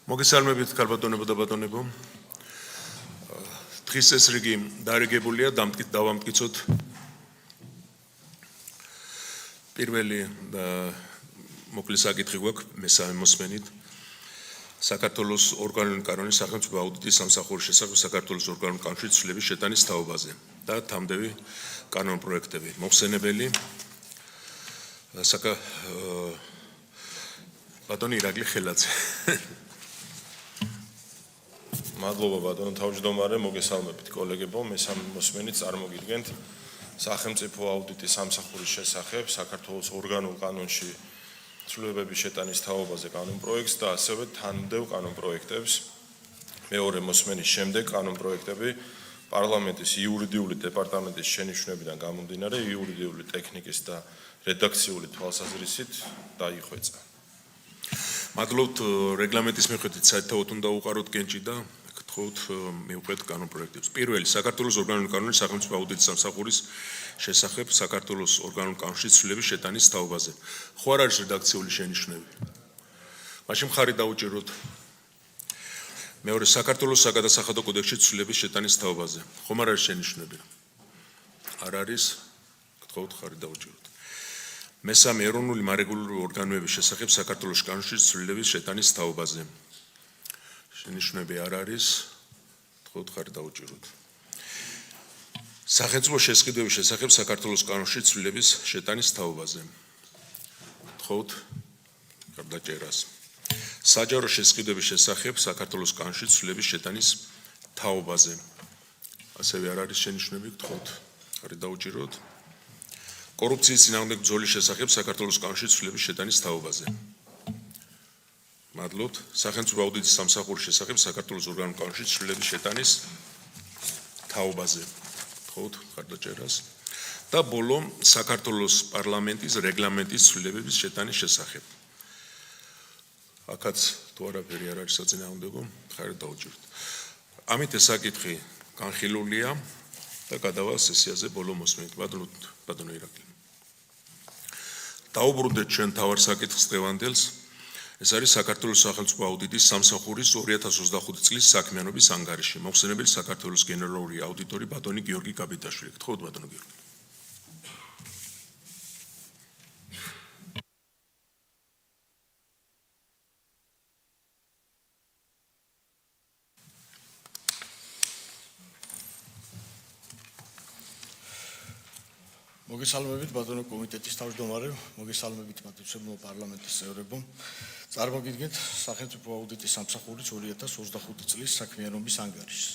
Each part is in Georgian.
მოგესალმებით ქალბატონებო და ბატონებო. დღის წესრიგი დარიგებულია დავამტკიცოთ პირველი მოკლე საკითხი გვაქვს მესამე მოსმენით საქართველოს ორგანული კანონის სახელმწიფო აუდიტის სამსახურის შესახებ საქართველოს ორგანული კავშირის ცვლილების შეტანის თაობაზე და თამდევი კანონპროექტები. მოხსენებელი ბატონი ირაკლი ხელაძე. მადლობა ბატონო თავმჯდომარე, მოგესალმებით კოლეგებო, მესამე მოსმენით წარმოგიდგენთ სახელმწიფო აუდიტის სამსახურის შესახებ საქართველოს ორგანულ კანონში ცვლილებების შეტანის თაობაზე კანონპროექტს და ასევე თანმდევ კანონპროექტებს. მეორე მოსმენის შემდეგ კანონპროექტები პარლამენტის იურიდიული დეპარტამენტის შენიშვნებიდან გამომდინარე იურიდიული ტექნიკის და რედაქციული თვალსაზრისით დაიხვეწა. მადლობთ რეგლამენტის მიხედვით საერთოდ უნდა უყაროთ კენჭი და მივყვეთ კანონპროექტებს. პირველი საქართველოს ორგანული კანონის სახელმწიფო აუდიტის სამსახურის შესახებ საქართველოს ორგანულ კანონში ცვლილების შეტანის თაობაზე. ხო არ არის რედაქციული შენიშვნები? მაშინ მხარი დაუჭიროთ. მეორე საქართველოს საგადასახადო კოდექსში ცვლილების შეტანის თაობაზე. ხომ არ არის შენიშვნები? არ არის. გთხოვთ მხარი დაუჭიროთ. მესამე ეროვნული მარეგულირებული ორგანოების შესახებ საქართველოს კანონში ცვლილების შეტანის თაობაზე. შენიშვნები არ არის. გთხოვთ მხარი დაუჭიროთ. სახელმწიფო შესყიდვების შესახებ საქართველოს კანონში ცვლილების შეტანის თაობაზე. გთხოვთ გარდაჭერას. საჯარო შესყიდვების შესახებ საქართველოს კანონში ცვლილების შეტანის თაობაზე. ასევე არ არის შენიშვნები. გთხოვთ მხარი დაუჭიროთ. კორუფციის წინააღმდეგ ბრძოლის შესახებ საქართველოს კანონში ცვლილების შეტანის თაობაზე. მადლობთ. სახელმწიფო აუდიტის სამსახურის შესახებ საქართველოს ორგანულ კანონში ცვლილების შეტანის თაობაზე. გთხოვთ მხარდაჭერას. და ბოლო საქართველოს პარლამენტის რეგლამენტის ცვლილებების შეტანის შესახებ. აქაც თუ არაფერი არ არის საწინააღმდეგო, მხარი დაუჭიროთ. ამით ეს საკითხი განხილულია და გადავა სესიაზე ბოლო მოსმენით. ბატონო ირაკლი. დაუბრუნდეთ ჩვენ თავარ საკითხს დღევანდელს. ეს არის საქართველოს სახელმწიფო აუდიტის სამსახურის 2025 წლის საქმიანობის ანგარიში. მოხსენებელი საქართველოს გენერალური აუდიტორი ბატონი გიორგი კაპიტაშვილი. გთხოვთ ბატონო გიორგი. მოგესალმებით ბატონო კომიტეტის თავმჯდომარე, მოგესალმებით მადლობთ პარლამენტის წევრებო. წარმოგიდგენთ სახელმწიფო აუდიტის სამსახურის 2025 წლის საქმიანობის ანგარიშს.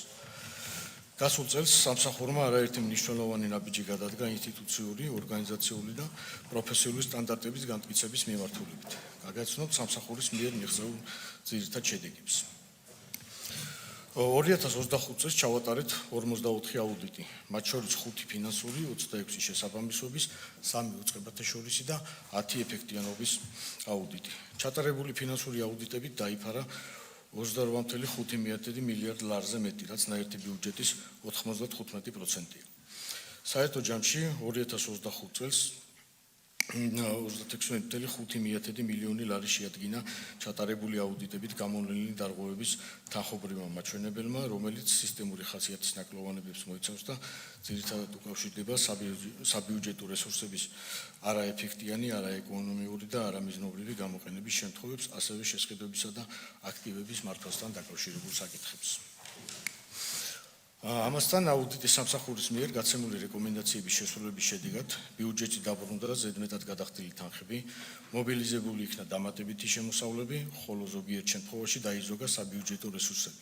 გასულ წელს სამსახურმა არაერთი მნიშვნელოვანი ნაბიჯი გადადგა ინსტიტუციური, ორგანიზაციული და პროფესიული სტანდარტების განმტკიცების მიმართულებით. გაგაცნობთ სამსახურის მიერ მიღწეულ ძირითად შედეგებს. 2025 წელს ჩავატარეთ 44 აუდიტი, მათ შორის 5 ფინანსური, 26 შესაბამისობის, 3 უწყებათაშორისი და 10 ეფექტიანობის აუდიტი. ჩატარებული ფინანსური აუდიტებით დაიფარა 28.5 მილიარდ ლარზე მეტი, რაც ნაერთი ბიუჯეტის 95%-ია. საერთო ჯამში 2025 წელს 36.5 მილიონი ლარი შეადგინა ჩატარებული აუდიტებით გამოვლენილი დარღვევების თანხმობრივმა მაჩვენებელმა, რომელიც სისტემური ხასიათის ნაკლოვანებებს მოიცავს და ძირითადად უკავშირდება საბიუჯეტო რესურსების არაეფექტიანი, არაეკონომიური და არამიზნობრივი გამოყენების შემთხვევებს, ასევე შესყიდვებისა და აქტივების მართვასთან დაკავშირებულ საკითხებს. ამასთან აუდიტის სამსახურის მიერ გაცემული რეკომენდაციების შესრულების შედეგად ბიუჯეტი დაბრუნდა და ზედმეტად გადახდილი თანხები, მობილიზებული იქნა დამატებითი შემოსავლები, ხოლო ზოგიერთ შემთხვევაში დაიზოგა საბიუჯეტო რესურსები.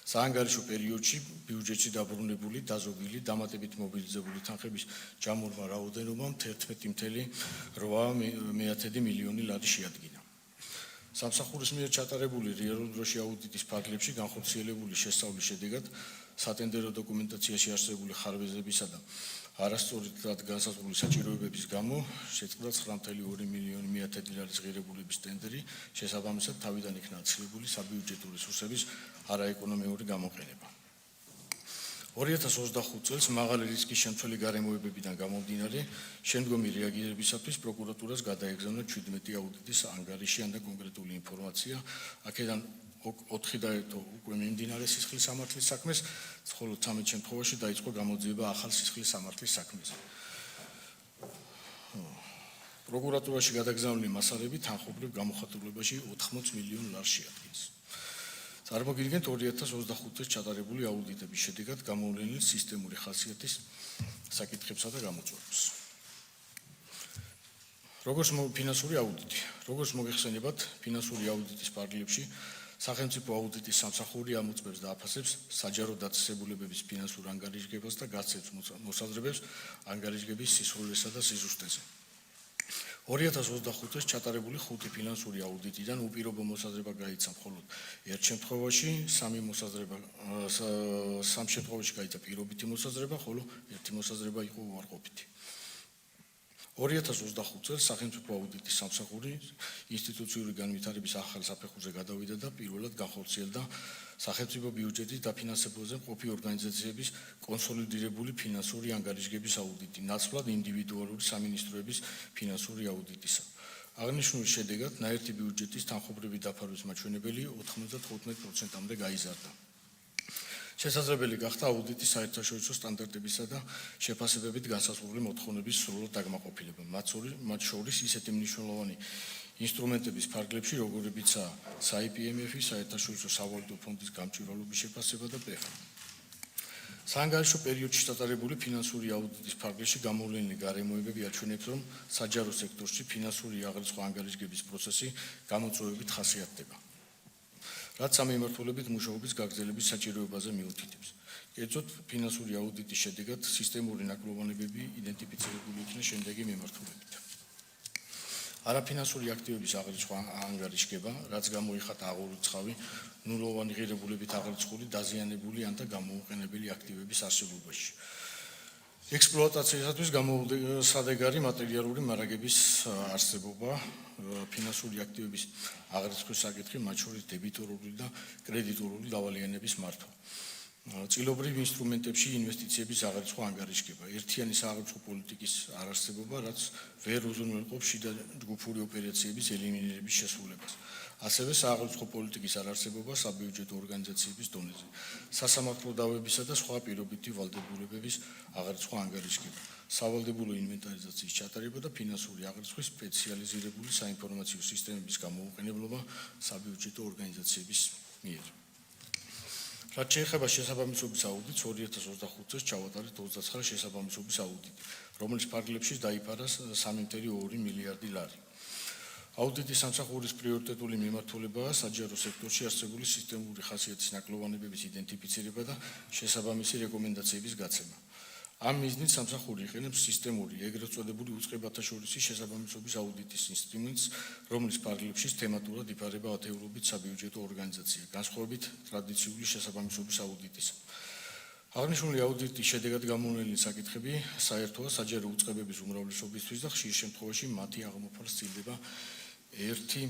საანგარიშო პერიოდში ბიუჯეტში დაბრუნებული, დაზოგილი, დამატებით მობილიზებული თანხების ჯამურმა რაოდენობამ 11.8 მილიონი ლარი შეადგინა. სამსახურის მიერ ჩატარებული რეალურ დროში აუდიტის ფარგლებში განხორციელებული შესწავლის შედეგად სატენდერო დოკუმენტაციაში არსებული ხარვეზებისა და არასწორად განსაზღვრული საჭიროებების გამო შეწყდა 9.2 მილიონი ლარის ღირებულების ტენდერი, შესაბამისად თავიდან იქნა აცილებული საბიუჯეტო რესურსების არაეკონომიური გამოყენება. 2025 წელს მაღალი რისკის შემცველი გარემოებებიდან გამომდინარე, შემდგომი რეაგირებისათვის პროკურატურას გადაეგზავნა 17 აუდიტის ანგარიში და კონკრეტული ინფორმაცია, აქედან 4 დაერთო უკვე მიმდინარე სისხლის სამართლის საქმეს, ხოლო 13 შემთხვევაში დაიწყო გამოძიება ახალ სისხლის სამართლის საქმეზე. პროკურატურაში გადაგზავნილი მასალები თანხმობრივ გამოხატულებაში 80 მილიონ ლარს შეადგენს. წარმოგიდგენთ 2025 წელს ჩატარებული აუდიტების შედეგად გამოვლენილ სისტემური ხასიათის საკითხებსა და გამოწვევებს. როგორც ფინანსური აუდიტი, როგორც მოგეხსენებათ, ფინანსური აუდიტის პარალელში სახელმწიფო აუდიტის სამსახური ამოწმებს და აფასებს საჯარო დაწესებულებების ფინანსურ ანგარიშგებას და გასცემს მოსაზრებებს ანგარიშგების სისრულესა და სიზუსტეზე. 2025 წელს ჩატარებული 5 ფინანსური აუდიტიდან უპირობო მოსაზრება გაიცა მხოლოდ ერთ შემთხვევაში, 3 შემთხვევაში გაიცა პირობითი მოსაზრება, ხოლო ერთი მოსაზრება იყო უარყოფითი. 2025 წელს სახელმწიფო აუდიტის სამსახური ინსტიტუციური განვითარების ახალ საფეხურზე გადავიდა და პირველად განხორციელდა სახელმწიფო ბიუჯეტის დაფინანსებაზე მყოფი ორგანიზაციების კონსოლიდირებული ფინანსური ანგარიშგების აუდიტი, ნაცვლად ინდივიდუალური სამინისტროების ფინანსური აუდიტისა. აღნიშნული შედეგად ნაერთი ბიუჯეტის თანხმობრივი დაფარვის მაჩვენებელი 95%-მდე გაიზარდა. შესაძლებელი გახდა აუდიტის საერთაშორისო სტანდარტებისა და შეფასებებით განსაზღვრული მოთხოვნების სრულად დაკმაყოფილება, მათ შორის ისეთი მნიშვნელოვანი ინსტრუმენტების ფარგლებში, როგორებიცაა SAIPMF-ი, საერთაშორისო სავალუტო ფონდის გამჭვირვალობის შეფასება და PEFA. საანგარიშო პერიოდში ჩატარებული ფინანსური აუდიტის ფარგლებში გამოვლენილი გარემოებები აჩვენებს, რომ საჯარო სექტორში ფინანსური აღრიცხვა ანგარიშგების პროცესი გამოწვევებით ხასიათდება. რაც ამ მიმართულებით მუშაობის გაგრძელების საჭიროებაზე მიუთითებს. კერძოდ, ფინანსური აუდიტის შედეგად სისტემური ნაკლოვანებები იდენტიფიცირებული იქნა შემდეგი მიმართულებით. არაფინანსური აქტივების აღრიცხვა ანგარიშგება, რაც გამოიხატა აღურიცხავი, ნულოვანი ღირებულებით აღრიცხული, დაზიანებული ან და გამოუყენებელი აქტივების არსებობაში. ექსპლუატაციისათვის გამოუდებსადეგარი მატერიალური მარაგების არსებობა, ფინანსური აქტივების აღრიცხვის საკითხი, მათ შორის დებიტორული და კრედიტორული დავალიანების მართვა. წილობრივ ინსტრუმენტებში ინვესტიციების აღრიცხვა ანგარიშგება, ერთიანი სააღრიცხვო პოლიტიკის არარსებობა, რაც ვერ უზრუნველყოფს შიდა ჯგუფური ოპერაციების ელიმინირების შესრულებას. ასევე სააღრიცხვო პოლიტიკის არარსებობა საბიუჯეტო ორგანიზაციების დონეზე, სასამართლო დავებისა და სხვა პირობითი ვალდებულებების აღრიცხვა ანგარიშგება, სავალდებულო ინვენტარიზაციის ჩატარება და ფინანსური აღრიცხვის სპეციალიზირებული საინფორმაციო სისტემების გამოუყენებლობა საბიუჯეტო ორგანიზაციების მიერ. რაც შეეხება შესაბამისობის აუდიტს, 2025 წელს ჩავატარეთ 29 შესაბამისობის აუდიტი, რომლის ფარგლებში დაიფარა 3.2 მილიარდი ლარი. აუდიტის სამსახურის პრიორიტეტული მიმართულებაა საჯარო სექტორში არსებული სისტემური ხასიათის ნაკლოვანებების იდენტიფიცირება და შესაბამისი რეკომენდაციების გაცემა. ამ მიზნით სამსახური იყენებს სისტემური, ეგრეთ წოდებული უწყებათაშორისი შესაბამისობის აუდიტის ინსტრუმენტს, რომლის ფარგლებში თემატურად იფარება ათეულობით საბიუჯეტო ორგანიზაცია, განსხვავებით ტრადიციული შესაბამისობის აუდიტისა. აღნიშნული აუდიტის შედეგად გამოვლენილი საკითხები საერთოა საჯარო უწყებების უმრავლესობისთვის და ხშირ შემთხვევაში მათი აღმოფხვრა სცილდება ერთი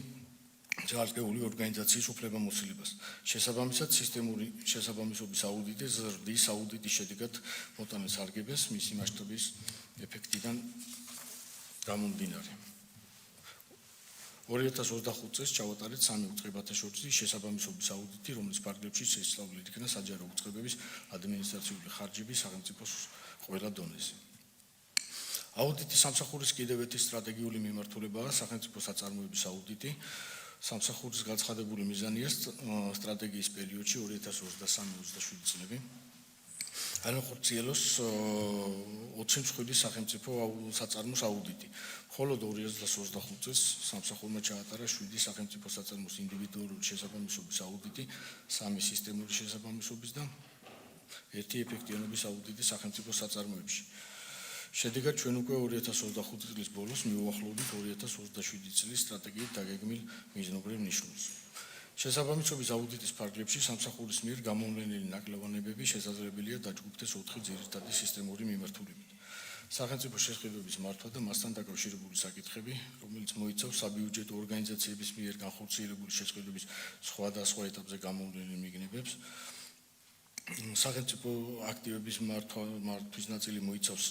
ძალზრდეული ორგანიზაციის უფლებამოსილებას. შესაბამისად, სისტემური შესაბამისობის აუდიტი ზრდის აუდიტის შედეგად მოტანილ სარგებელს მისი მასშტაბის ეფექტიდან გამომდინარე. 2025 წელს ჩავატარეთ 3 უწყებათაშორისი შესაბამისობის აუდიტი, რომლის ფარგლებში შესწავლილი იქნა საჯარო უწყებების ადმინისტრაციული ხარჯები სახელმწიფოს ყველა დონეზე. აუდიტის სამსახურის კიდევ ერთი სტრატეგიული მიმართულებაა სახელმწიფო საწარმოების აუდიტი. სამსახურის გაცხადებული მიზანია სტრატეგიის პერიოდში 2023-27 წლები. განახორციელოს 27 სახელმწიფო საწარმოს აუდიტი. მხოლოდ 2025 წელს სამსახურმა ჩაატარა 7 სახელმწიფო საწარმოს ინდივიდუალური შესაბამისობის აუდიტი, 3 სისტემური შესაბამისობის და 1 ეფექტიანობის აუდიტი სახელმწიფო საწარმოებში. შედეგად ჩვენ უკვე 2025 წლის ბოლოს მივუახლოვდით 2027 წლის სტრატეგიით დაგეგმილ მიზნობრივ ნიშნულს. შესაბამისობის აუდიტის ფარგლებში სამსახურის მიერ გამოვლენილი ნაკლოვანებები შესაძლებელია დაჯგუფდეს 4 ძირითადი სისტემური მიმართულებით. სახელმწიფო შესყიდვების მართვა და მასთან დაკავშირებული საკითხები, რომელიც მოიცავს საბიუჯეტო ორგანიზაციების მიერ განხორციელებული შესყიდვების სხვადასხვა ეტაპზე გამოვლენილ მიგნებებს, სახელმწიფო აქტივების მართვის ნაწილი მოიცავს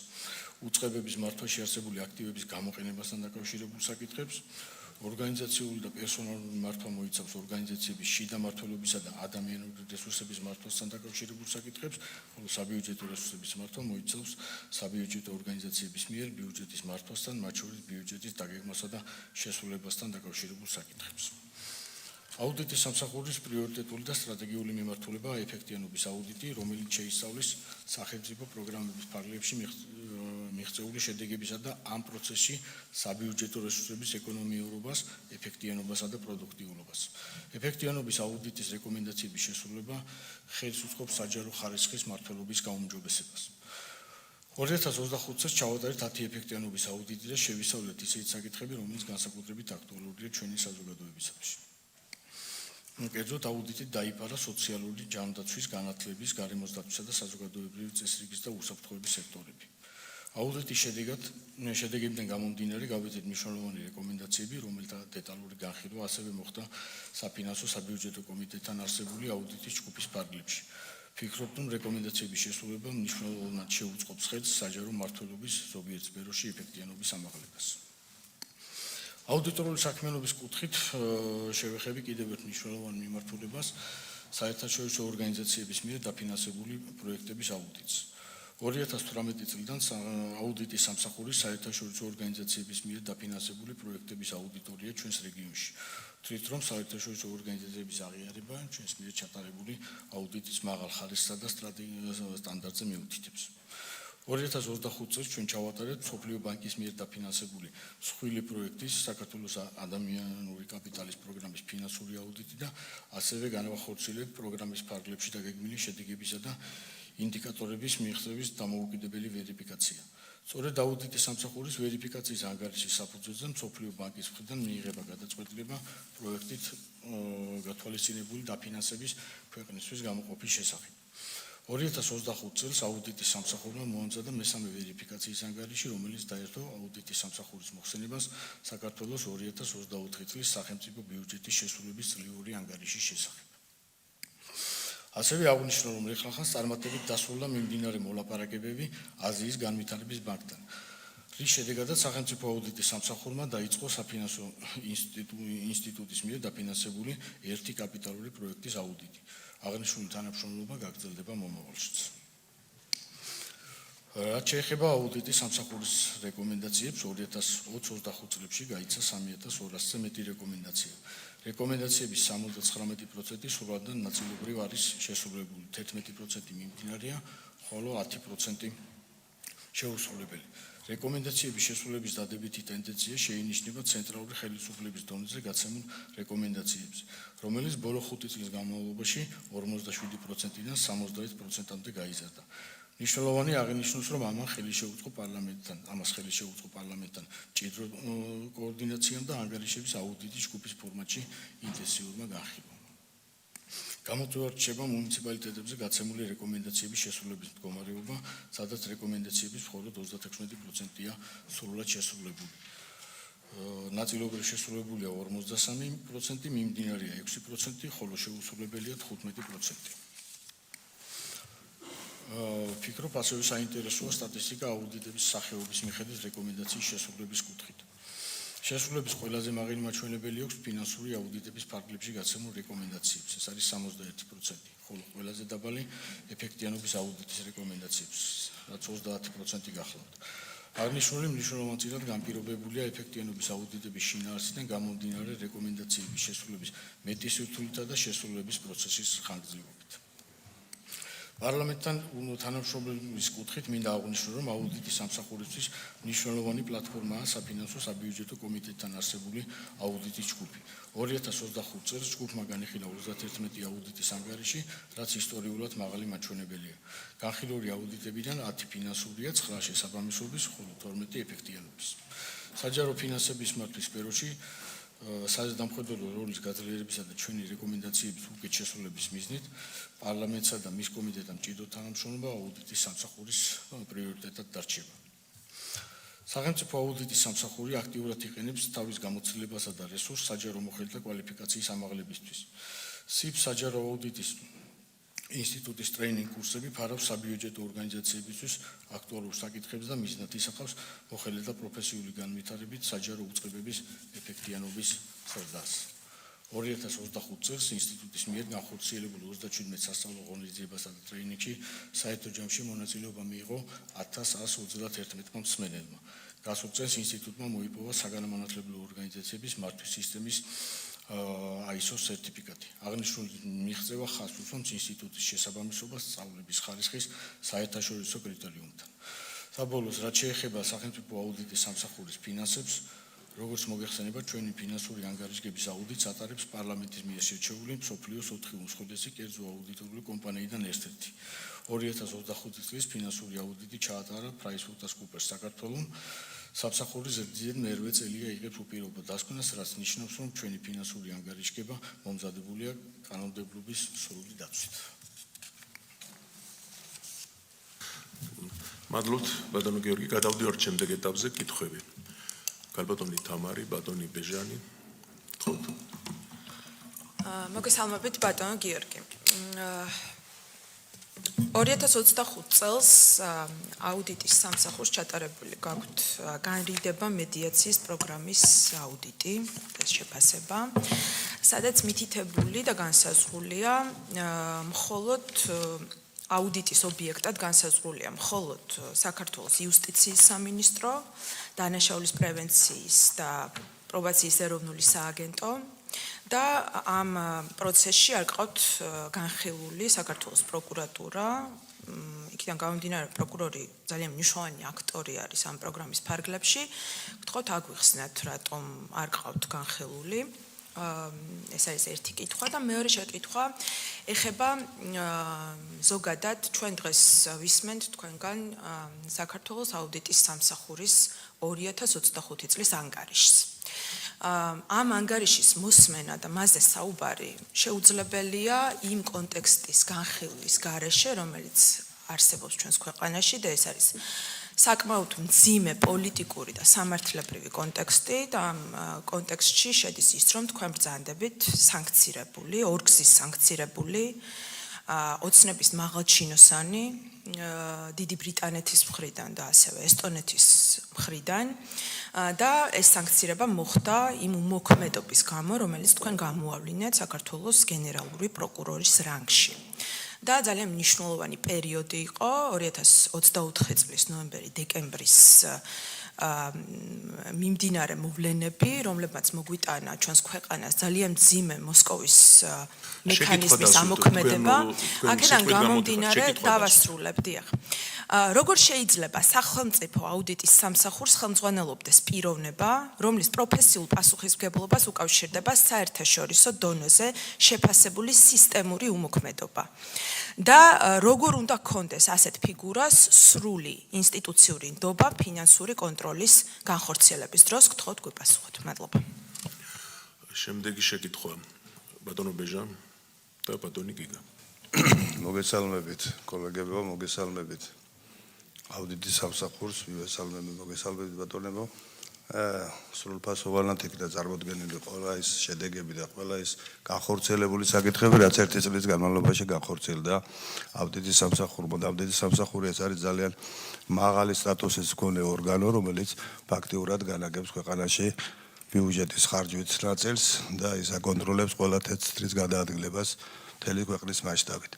უწყებების მართვაში არსებული აქტივების გამოყენებასთან დაკავშირებულ საკითხებს, ორგანიზაციული და პერსონალური მართვა მოიცავს ორგანიზაციების შიდა მმართველობისა და ადამიანური რესურსების მართვასთან დაკავშირებულ საკითხებს, ხოლო საბიუჯეტო რესურსების მართვა მოიცავს საბიუჯეტო ორგანიზაციების მიერ ბიუჯეტის მართვასთან, მათ შორის ბიუჯეტის დაგეგმასა და შესრულებასთან დაკავშირებულ საკითხებს. აუდიტის სამსახურის პრიორიტეტული და სტრატეგიული მიმართულებაა ეფექტიანობის აუდიტი, რომელიც შეისწავლის სახელმწიფო პროგრამების ფარგლებში მიღწეული შედეგებისა და ამ პროცესში საბიუჯეტო რესურსების ეკონომიურობას, ეფექტიანობასა და პროდუქტიულობას. ეფექტიანობის აუდიტის რეკომენდაციების შესრულება ხელს უწყობს საჯარო ხარისხის მმართველობის გაუმჯობესებას. 2025 წელს ჩავატარეთ 10 ეფექტიანობის აუდიტი და შევისწავლეთ ისეთი საკითხები, რომელიც განსაკუთრებით აქტუალურია ჩვენი საზოგადოებისათვის. კერძოდ აუდიტით დაიფარა სოციალური ჯანდაცვის, განათლების, გარემოს დაცვისა და საზოგადოებრივი წესრიგის და უსაფრთხოების სექტორები. აუდიტის შედეგებიდან გამომდინარე გავედით მნიშვნელოვანი რეკომენდაციები, რომელთა დეტალური განხილვა ასევე მოხდა საფინანსო საბიუჯეტო კომიტეტთან არსებული აუდიტის ჯგუფის ფარგლებში. ვფიქრობ, რომ რეკომენდაციების შესრულება მნიშვნელოვნად შეუწყობს ხელს საჯარო მმართველობის ზოგიერთ სფეროში ეფექტიანობის ამაღლებას. აუდიტორული საქმიანობის კუთხით შევეხები კიდევ ერთ მნიშვნელოვან მიმართულებას საერთაშორისო ორგანიზაციების მიერ დაფინანსებული პროექტების აუდიტს. 2018 წლიდან აუდიტის სამსახური საერთაშორისო ორგანიზაციების მიერ დაფინანსებული პროექტების აუდიტორია ჩვენს რეგიონში. ვთვლით, რომ საერთაშორისო ორგანიზაციების აღიარება ჩვენს მიერ ჩატარებული აუდიტის მაღალ ხარისხსა და სტანდარტზე მიუთითებს. 2025 წელს ჩვენ ჩავატარეთ მსოფლიო ბანკის მიერ დაფინანსებული მსხვილი პროექტის საქართველოს ადამიანური კაპიტალის პროგრამის ფინანსური აუდიტი და ასევე განვახორციელებთ პროგრამის ფარგლებში დაგეგმილი შედეგებისა და ინდიკატორების მიღწევის დამოუკიდებელი ვერიფიკაცია. სწორედ აუდიტის სამსახურის ვერიფიკაციის ანგარიშის საფუძველზე მსოფლიო ბანკის მხრიდან მიიღება გადაწყვეტილება პროექტით გათვალისწინებული დაფინანსების ქვეყნისთვის გამოყოფის შესახებ. 2025 წელს აუდიტის სამსახურმა მოამზადა მესამე ვერიფიკაციის ანგარიში, რომელიც დაერთო აუდიტის სამსახურის მოხსენებას საქართველოს 2024 წლის სახელმწიფო ბიუჯეტის შესრულების წლიური ანგარიშის შესახებ. ასევე აღნიშნო, რომ ეხლა წარმატებით დასრულდა მიმდინარე მოლაპარაკებები აზიის განვითარების ბანკთან, რის შედეგადაც სახელმწიფო აუდიტის სამსახურმა დაიწყო საფინანსო ინსტიტუტის მიერ დაფინანსებული ერთი კაპიტალური პროექტის აუდიტი. აღნიშნული თანამშრომლობა გაგრძელდება მომავალშიც. რაც შეეხება აუდიტის სამსახურის რეკომენდაციებს, 2020-25 წლებში გაიცა 3200-ზე მეტი რეკომენდაცია. რეკომენდაციების 79% სრულად ნაწილობრივ არის შესრულებული, 11% მიმდინარეა, ხოლო 10% შეუსრულებელი. რეკომენდაციების შესრულების დადებითი ტენდენცია შეინიშნება ცენტრალური ხელისუფლების დონეზე გაცემულ რეკომენდაციებზე, რომელიც ბოლო 5 წლის განმავლობაში 47%-დან 71%-მდე გაიზარდა. მნიშვნელოვანი აღინიშნოს, რომ ამას ხელი შეუწყო პარლამენტთან მჭიდრო კოორდინაციამ და ანგარიშების აუდიტის ჯგუფის ფორმატში ინტენსიურმა განხილვამ. გამოწვევად რჩება მუნიციპალიტეტებზე გაცემული რეკომენდაციების შესრულების მდგომარეობა, სადაც რეკომენდაციების მხოლოდ 36%-ია სრულად შესრულებული. ნაწილობრივ შესრულებულია 53%, მიმდინარეა 6%, ხოლო შეუსრულებელია 15%. ვფიქრობ, ასევე საინტერესოა სტატისტიკა აუდიტების სახეობის მიხედვით რეკომენდაციის შესრულების კუთხით. შესრულების ყველაზე მაღალი მაჩვენებელი აქვს ფინანსური აუდიტების ფარგლებში გაცემულ რეკომენდაციებს, ეს არის 61%, ხოლო ყველაზე დაბალი ეფექტიანობის აუდიტის რეკომენდაციებს, რაც 30% გახლავთ. აღნიშნული მნიშვნელოვანად განპირობებულია ეფექტიანობის აუდიტების შინაარსიდან გამომდინარე რეკომენდაციების შესრულების მეტი სირთულითა და შესრულების პროცესის ხანგრძლივობით. პარლამენტთან თანამშრომლობის კუთხით მინდა აღვნიშნო, რომ აუდიტის სამსახურისთვის მნიშვნელოვანი პლატფორმაა საფინანსო საბიუჯეტო კომიტეტთან არსებული აუდიტის ჯგუფი. 2025 წელს ჯგუფმა განიხილა 31 აუდიტის ანგარიში, რაც ისტორიულად მაღალი მაჩვენებელია. განხილული აუდიტებიდან 10 ფინანსურია, 9 შესაბამისობის, ხოლო 12 ეფექტიანობის. საჯარო ფინანსების მართვის სფეროში საზედამხედველო როლის გაძლიერებისა და ჩვენი რეკომენდაციების უკეთ შესრულების მიზნით პარლამენტსა და მის კომიტეტთან მჭიდრო თანამშრომლობა აუდიტის სამსახურის პრიორიტეტად დარჩება. სახელმწიფო აუდიტის სამსახური აქტიურად იყენებს თავის გამოცდილებასა და რესურსს საჯარო მოხელეთა კვალიფიკაციის ამაღლებისთვის. სიბ საჯარო აუდიტის ინსტიტუტის ტრეინინგ კურსები ფარავს საბიუჯეტო ორგანიზაციებისთვის აქტუალურ საკითხებს და მიზნად ისახავს მოხელეთა პროფესიული განვითარებით საჯარო უწყებების ეფექტიანობის ზრდას. 2025 წელს ინსტიტუტის მიერ განხორციელებულ 37 სასწავლო ღონისძიებასა და ტრეინინგში საერთო ჯამში მონაწილეობა მიიღო 1131 მსმენელმა. გასულ წელს ინსტიტუტმა მოიპოვა საგანმანათლებლო ორგანიზაციების მართვის სისტემის ISO სერტიფიკატი. აღნიშნული მიღწევა ხაზს უსვამს ინსტიტუტის შესაბამისობას სწავლების ხარისხის საერთაშორისო კრიტერიუმთან. საბოლოოდ, რაც შეეხება სახელმწიფო აუდიტის სამსახურის ფინანსებს, როგორც მოგეხსენება, ჩვენი ფინანსური ანგარიშგების აუდიტს ატარებს პარლამენტის მიერ შერჩეული მსოფლიოს 4 უმსხვილესი კერძო აუდიტორული კომპანიიდან ერთ-ერთი. 2025 წლის ფინანსური აუდიტი ჩაატარა PricewaterhouseCoopers საქართველოს სამსახურის ზედიზედ მერვე წელია იღებს უპირობო დასკვნას, რაც ნიშნავს, რომ ჩვენი ფინანსური ანგარიშგება მომზადებულია კანონმდებლობის სრული დაცვით. მადლობთ, ბატონო გიორგი, გადავდივართ შემდეგ ეტაპზე კითხვები. Kalbatoni Tamari, Batoni Bejani. მოგესალმებით ბატონო გიორგი. 2025 წელს აუდიტის სამსახურს ჩატარებული გაქვთ განრიდება მედიაციის პროგრამის აუდიტი და შეფასება, სადაც მითითებული და განსაზღვრულია მხოლოდ აუდიტის ობიექტად განსაზღვრულია მხოლოდ საქართველოს იუსტიციის სამინისტრო, დანაშაულის პრევენციის და პრობაციის ეროვნული სააგენტო და ამ პროცესში არ ყავთ განხილული საქართველოს პროკურატურა, იქიდან გამომდინარე პროკურორი ძალიან მნიშვნელოვანი აქტორი არის ამ პროგრამის ფარგლებში. გთხოვთ აგვიხსნათ, რატომ არ ყავთ განხილული. ეს არის ერთი კითხვა და მეორე შეკითხვა ეხება ზოგადად ჩვენ დღეს ვისმენთ თქვენგან საქართველოს აუდიტის სამსახურის 2025 წლის ანგარიშს. ამ ანგარიშის მოსმენა და მასზე საუბარი შეუძლებელია იმ კონტექსტის განხილვის გარეშე, რომელიც არსებობს ჩვენს ქვეყანაში და ეს არის საკმაოდ მძიმე პოლიტიკური და სამართლებრივი კონტექსტი და ამ კონტექსტში შედის ის, რომ თქვენ ბრძანდებით სანქცირებული, ორგზის სანქცირებული, ოცნების მაღალჩინოსანი, დიდი ბრიტანეთის მხრიდან და ასევე ესტონეთის მხრიდან და ეს სანქცირება მოხდა იმ უმოქმედობის გამო, რომელიც თქვენ გამოავლინეთ საქართველოს გენერალური პროკურორის რანგში. და ძალიან მნიშვნელოვანი პერიოდი იყო 2024 წლის ნოემბერი-დეკემბრის მიმდინარე მოვლენები, რომლებმაც მოგვიტანა ჩვენს ქვეყანას ძალიან მძიმე მოსკოვის მექანიზმის ამოქმედება. აქედან გამომდინარე დავასრულებ, დიახ. როგორ შეიძლება სახელმწიფო აუდიტის სამსახურს ხელმძღვანელობდეს პიროვნება, რომლის პროფესიულ პასუხისმგებლობას უკავშირდება საერთაშორისო დონეზე შეფასებული სისტემური უმოქმედობა. და როგორ უნდა გქონდეს ასეთ ფიგურას სრული ინსტიტუციური ნდობა ფინანსური კონტროლის განხორციელების დროს, გთხოვთ გვიპასუხოთ. მადლობა. შემდეგი შეკითხვა ბატონო ბეჟა და ბატონი გიგა. მოგესალმებით კოლეგებო, მოგესალმებით აუდიტის სამსახურს, მოგესალმებით ბატონებო. სრულფასოვანად იქნა წარმოდგენილი ყველა ის შედეგები და ყველა ის განხორციელებული საკითხები, რაც ერთი წლის განმავლობაში განხორციელდა აუდიტის სამსახურმა. აუდიტის სამსახური ეს არის ძალიან მაღალი სტატუსის მქონე ორგანო, რომელიც ფაქტიურად განაგებს ქვეყანაში ბიუჯეტის ხარჯვით ნაწილს და ის აკონტროლებს ყველა თეთრის გადაადგილებას მთელი ქვეყნის მასშტაბით.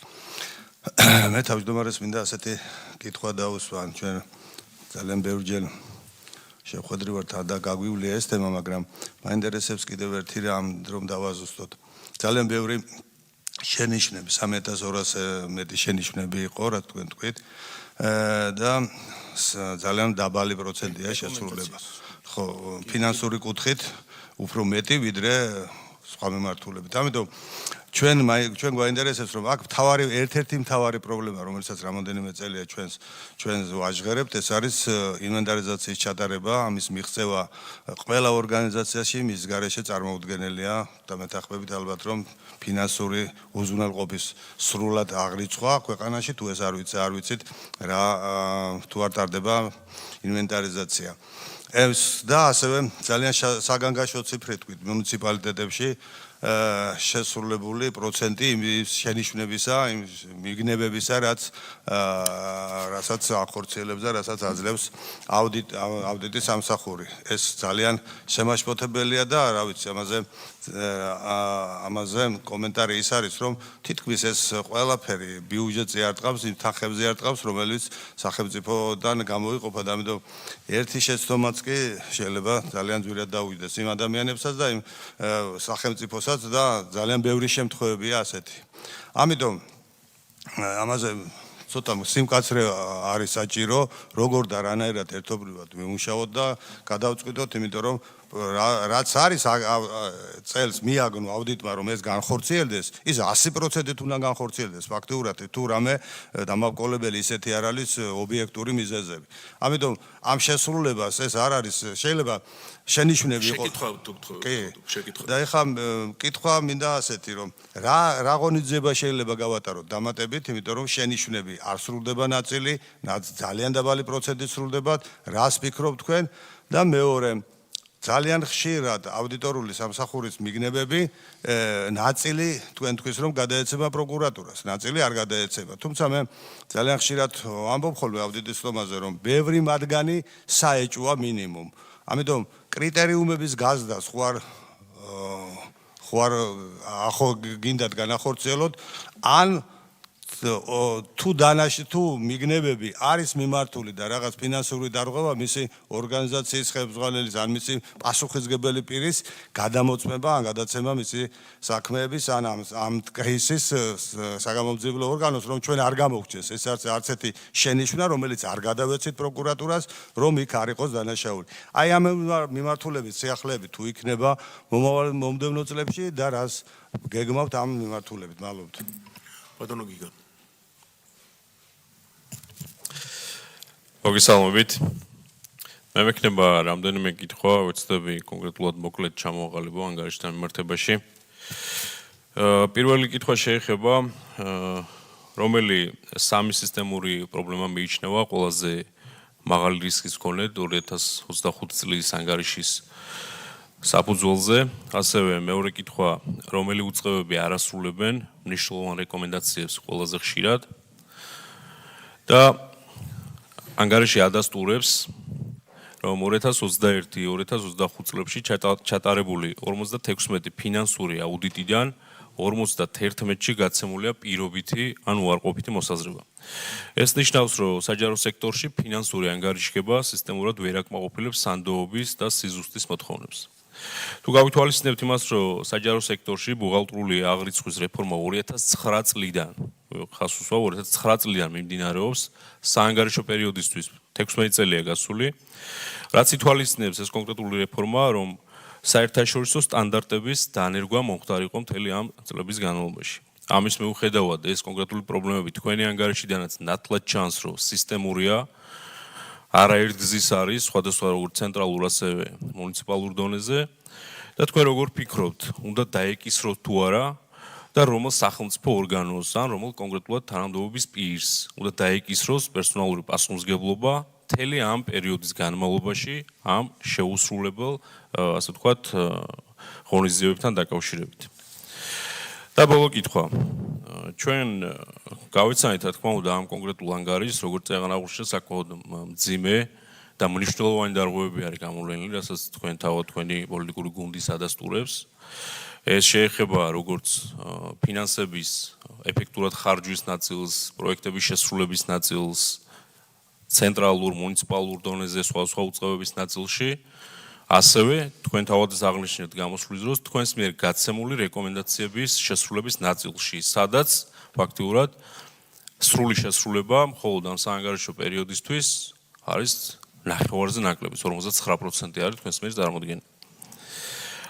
მე თავმჯდომარეს მინდა ასეთი კითხვა დაუსვა, ჩვენ ძალიან ბევრჯერ შეხვედრივართ და გაგვივლია ეს თემა, მაგრამ მაინტერესებს კიდევ ერთი რამ, რომ დავაზუსტოთ. ძალიან ბევრი შენიშვნები, 3200 მეტი შენიშვნები იყო, რა თქვენ თქვით, და ძალიან დაბალი პროცენტია შესრულება. ხო, ფინანსური კუთხით უფრო მეტი, ვიდრე სხვა მიმართულებით. ამიტომ ჩვენ გვაინტერესებს, რომ აქ ერთ-ერთი მთავარი პრობლემა, რომელსაც რამოდენიმე წელია ჩვენს ვაჟღერებთ, ეს არის ინვენტარიზაციის ჩატარება, ამის მიღწევა ყველა ორგანიზაციაში, მის გარეშე წარმოუდგენელია და მეთანხმებით ალბათ, რომ ფინანსური უზრუნველყოფის სრულად აღრიცხვა ქვეყანაში, თუ ეს არ ვიცით, რა თუ არ ტარდება ინვენტარიზაცია. და ასევე ძალიან საგანგაშო ციფრი თქვით, მუნიციპალიტეტებში შესრულებული პროცენტი იმის შენიშვნებისა, იმ მიგნებებისა, რასაც ახორციელებს და რასაც აძლევს აუდიტის სამსახური. ეს ძალიან შემაშფოთებელია და რა ვიცი, ამაზე კომენტარი ის არის, რომ თითქმის ეს ყველაფერი ბიუჯეტზე არ ტყავს, იმ თანხებზე არ ტყავს, რომელიც სახელმწიფოდან გამოიყოფა და ამიტომ ერთი შეცდომაც კი შეიძლება ძალიან ძვირად დაუვიდეს იმ ადამიანებსაც და იმ სახელმწიფოსაც და ძალიან ბევრი შემთხვევებია ასეთი. ამიტომ ამაზე ცოტა სიმკაცრე არის საჭირო, როგორ და რანაირად ერთობლივად ვიმუშაოთ და გადავწყვიტოთ, იმიტომ რომ რაც არის წელს მიაგნო აუდიტმა რომ ეს განხორციელდეს, ის 100%-ით უნდა განხორციელდეს. ფაქტიურად თუ რამე დამავკოლებელი ისეთი არ არის ობიექტური მიზეზები. ამიტომ ამ შესრულებას ეს არ არის შეიძლება შენიშვნები იყო. შეკითხვა. და ეხლა კითხვა მინდა ასეთი რომ რა ღონისძიება შეიძლება გავატაროთ დამატებით, იმიტომ რომ შენიშვნები არ სრულდება ნაწილი, ძალიან დაბალი პროცენტით სრულდებათ, რას ფიქრობთ თქვენ და მეორე ძალიან ხშირად აუდიტორული სამსახურის მიგნებები ნაწილი თქვენ თქვის რომ გადაეცემა პროკურატურას, ნაწილი არ გადაეცემა. თუმცა მე ძალიან ხშირად ამბობ ხოლმე აუდიტის სტომაზე რომ ბევრი მათგანი საეჭვოა მინიმუმ. ამიტომ კრიტერიუმების გაზდას ხوار ახო გინდათ განახორციელოთ ან თუ მიგნებები არის მიმართული და რაღაც ფინანსური დარღვევა მისი ორგანიზაციის ხელმძღვანელის ან მისი პასუხისმგებელი პირის გადამოწმება ან გადაცემა მისი საქმეების ან ამ კეისის საგამომძიებლო ორგანოს რომ ჩვენ არ გამოგჩეს ეს არც ერთი შენიშვნა რომელიც არ გადავეცით პროკურატურას რომ იქ არ იყოს დანაშაული. აი ამ მიმართულებით სიახლეებით თუ იქნება მომდევნო წლებში და რას გეგმავთ ამ მიმართულებით მადლობთ. ბატონო გიგა მოგესალმებით. მე მექნება რამდენიმე კითხვა, ვეცდები კონკრეტულად მოკლედ ჩამოვაყალიბო ანგარიშთან მიმართებაში. პირველი კითხვა შეეხება რომელი სამი სისტემური პრობლემა მიიჩნევა ყველაზე მაღალი რისკის მქონე 2025 წლის ანგარიშის საფუძველზე. ასევე მეორე კითხვა, რომელი უწყებები არ ასრულებენ მნიშვნელოვან რეკომენდაციებს ყველაზე ხშირად და ანგარიში ადასტურებს, რომ 2021-2025 წლებში ჩატარებული 56 ფინანსური აუდიტიდან 51-ში გაცემულია პირობითი ან უარყოფითი მოსაზრება. ეს ნიშნავს, რომ საჯარო სექტორში ფინანსური ანგარიშგება სისტემურად ვერ აკმაყოფილებს სანდოობის და სიზუსტის მოთხოვნებს. თუ გავითვალისწინებთ იმას, რომ საჯარო სექტორში ბუღალტრული აღრიცხვის რეფორმა 2009 წლიდან, ხას უსვა 2009 წლიდან მიმდინარეობს, საანგარიშო პერიოდისთვის 16 წელია გასული, რაც ითვალისწინებს ეს კონკრეტული რეფორმა, რომ საერთაშორისო სტანდარტების დანერგვა მომხდარიყო მთელი ამ წლების განმავლობაში. ამის მიუხედავად, ეს კონკრეტული პრობლემები თქვენი ანგარიშიდანაც ნათლად ჩანს, რომ სისტემურია, არაერთგზის არის სხვადასხვა როგორც ცენტრალურ ასევე მუნიციპალურ დონეზე და თქვენ როგორ ფიქრობთ, უნდა დაეკისროთ თუ არა და რომელ სახელმწიფო ორგანოს ან რომელ კონკრეტულად თანამდებობის პირს უნდა დაეკისროს პერსონალური პასუხისმგებლობა მთელი ამ პერიოდის განმავლობაში ამ შეუსრულებელ, ასე ვთქვათ, ღონისძიებებთან დაკავშირებით. და ბოლო კითხვა. ჩვენ გავიცანით, რა თქმა უნდა, ამ კონკრეტულ ანგარიშს, როგორც წეგანაღურში საკმაოდ მძიმე და მნიშვნელოვანი დარღვევები არის გამოვლენილი, რასაც თქვენ თავად თქვენი პოლიტიკური გუნდის ადასტურებს. ეს შეეხება როგორც ფინანსების ეფექტურად ხარჯვის ნაწილს, პროექტების შესრულების ნაწილს, ცენტრალურ, მუნიციპალურ დონეზე სხვადასხვა უწყებების ნაწილში, ასევე თქვენ თავადაც აღნიშნეთ გამოსვლის დროს თქვენს მიერ გაცემული რეკომენდაციების შესრულების ნაწილში, სადაც ფაქტიურად სრული შესრულება მხოლოდ ამ საანგარიშო პერიოდისთვის არის ნახევარზე ნაკლები, 59% არის თქვენს მიერ წარმოდგენილი.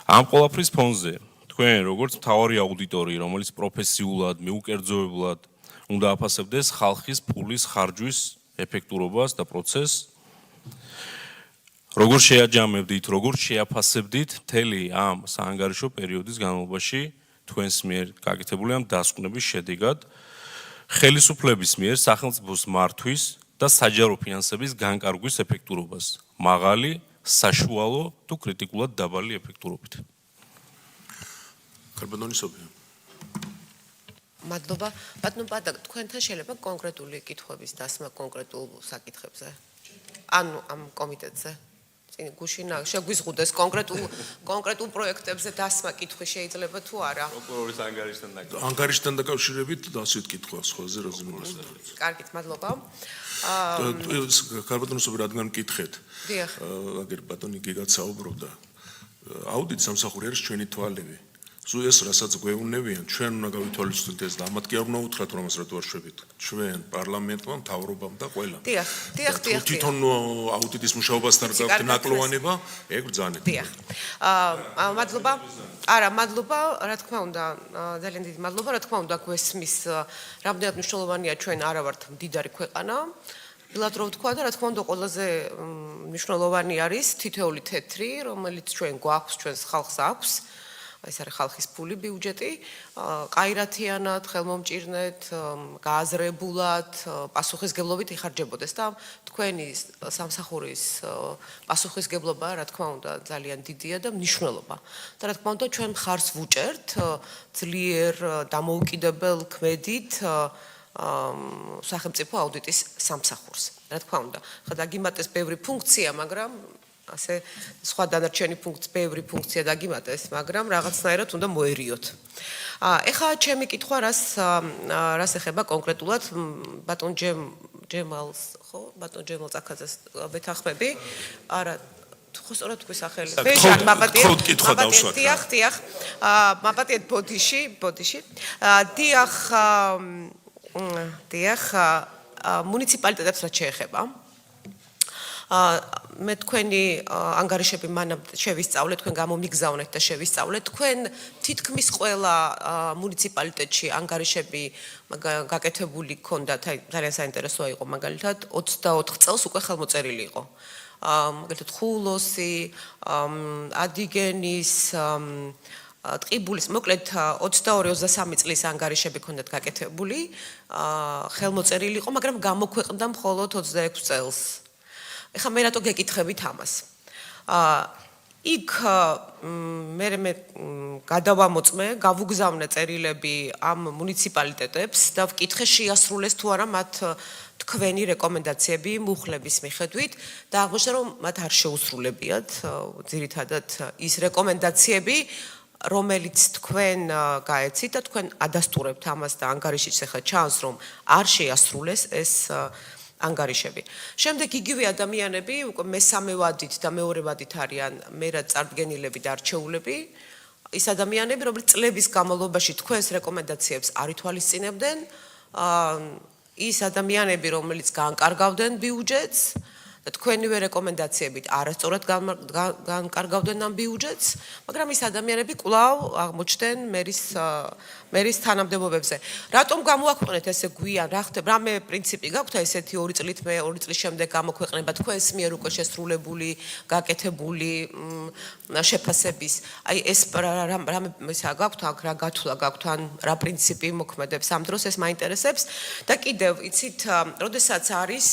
ამ ყველაფრის ფონზე თქვენ როგორც მთავარი აუდიტორი, რომელიც პროფესიულად, მიუკერძოებლად უნდა აფასებდეს ხალხის ფულის ხარჯვის ეფექტურობას და პროცესს, როგორ შეაჯამებდით, როგორ შეაფასებდით მთელი ამ საანგარიშო პერიოდის განმავლობაში თქვენს მიერ გაკეთებული ამ დასკვნების შედეგად ხელისუფლების მიერ სახელმწიფოს მართვის და საჯარო ფინანსების განკარგვის ეფექტურობას, მაღალი, საშუალო თუ კრიტიკულად დაბალი ეფექტურობით. კარბონონის ოფიო. მადლობა. ბატონო პატა, თქვენთან შეიძლება კონკრეტული კითხვების დასმა კონკრეტულ საკითხებზე? ანუ ამ კომიტეტზე? წინ გუშინა შეგვიზღუდეს კონკრეტულ პროექტებზე დასმა კითხვი შეიძლება თუ არა? პროკურორის ანგარიშთან დაკავშირებით. ანგარიშთან დაკავშირებით დასვით კითხვას ხოლმე რაზმულს. კარგით, მადლობა. კარბონონის ოფიო რადგან მკითხეთ. დიახ. აგერ ბატონი გიგაც საუბრობდა. აუდიტ სამსახური არის ჩვენი თვალები. ზუეს რასაც გვეუბნებიან, ჩვენ უნდა გავითვალისწინოთ ეს და ამათ კი არ უნდა უთხრათ რომ ამას რატო არ შვებით. ჩვენ პარლამენტმა, მთავრობამ და ყველამ. დიახ. თვითონ აუდიტის მუშაობასთან გაქვთ ნაკლოვანება, ეგ ბრძანეთ. დიახ. მადლობა. არა, მადლობა, რა თქმა უნდა, ძალიან დიდი მადლობა, რა თქმა უნდა, გვესმის რამდენად მნიშვნელოვანია ჩვენ არა ვართ მდიდარი ქვეყანა. ბილად რო ვთქვა და რა თქმა უნდა ყველაზე მნიშვნელოვანი არის თითოეული თეთრი, რომელიც ჩვენ გვაქვს, ჩვენს ხალხს აქვს. ეს არის ხალხის ფული, ბიუჯეტი, ყაირათიანად, ხელმომჭირნეთ, გააზრებულად, პასუხისგებლობით იხარჯებოდეს და თქვენი სამსახურის პასუხისგებლობა, რა თქმა უნდა, ძალიან დიდია და მნიშვნელობა. და რა თქმა უნდა, ჩვენ მხარს ვუჭერთ ძლიერ დამოუკიდებელ ქმედით სახელმწიფო აუდიტის სამსახურს. რა თქმა უნდა, ხა დაგიმატეს ბევრი ფუნქცია, მაგრამ ასე სხვა დანარჩენი ბევრი ფუნქცია დაგიმატეს, მაგრამ რაღაცნაირად უნდა მოერიოთ. ეხლა ჩემი კითხვა რას ეხება კონკრეტულად ბატონ ჯემალს, ხო? ბატონ ჯემალ წაქაძეს ვეთანხმები. არა, ხო სწორად თქვი სახელი. ბეჟან მაპატიეთ. დიახ. მაპატიეთ ბოდიში. დიახ, მუნიციპალიტეტებს რაც შეეხება. მე თქვენი ანგარიშები მანამდე შევისწავლეთ, თქვენ გამომიგზავნეთ და შევისწავლეთ. თქვენ თითქმის ყველა მუნიციპალიტეტში ანგარიშები გაკეთებული ქონდათ, ძალიან საინტერესოა იყო მაგალითად 24 წელს უკვე ხელმოწერილი იყო. მაგალითად ხულოსი, ადიგენის, ტყიბულის, მოკლედ 22-23 წლის ანგარიშები ქონდათ გაკეთებული, ხელმოწერილი იყო, მაგრამ გამოქვეყნდა მხოლოდ 26 წელს. ეხლა მე რატო გეკითხებით ამას? იქ მე გადავამოწმე, გავუგზავნე წერილები ამ მუნიციპალიტეტებს და ვკითხე შეასრულეს თუ არა მათ თქვენი რეკომენდაციები მუხლების მიხედვით და აღმოჩნდა რომ მათ არ შეუსრულებიათ ძირითადად ის რეკომენდაციები რომელიც თქვენ გაეცით და თქვენ ადასტურებთ ამას და ანგარიშიც ახლა ჩანს რომ არ შეასრულეს ეს ანგარიშები. შემდეგ იგივე ადამიანები უკვე მესამე ვადით და მეორე ვადით არიან მერად წარდგენილები და არჩეულები. ის ადამიანები, რომლებიც წლების განმავლობაში თქვენს რეკომენდაციებს არ ითვალისწინებდნენ, ის ადამიანები, რომლებიც განკარგავდნენ ბიუჯეტს და თქვენივე რეკომენდაციებით არასწორად განკარგავდნენ ამ ბიუჯეტს, მაგრამ ის ადამიანები კვლავ აღმოჩნდნენ მერის თანამდებობებზე. რატომ გამოაქვეყნეთ ესე გვიან, რა ხდება, რამე პრინციპი გაქვთ ესეთი 2 წლით მე 2 წლის შემდეგ გამოქვეყნება თქვენს მიერ უკვე შესრულებული, გაკეთებული შეფასების. აი ეს რამე ისა გაქვთ, რა გათვლა გაქვთ, ან რა პრინციპი მოქმედებს ამ დროს ეს მაინტერესებს და კიდევ იცით, როდესაც არის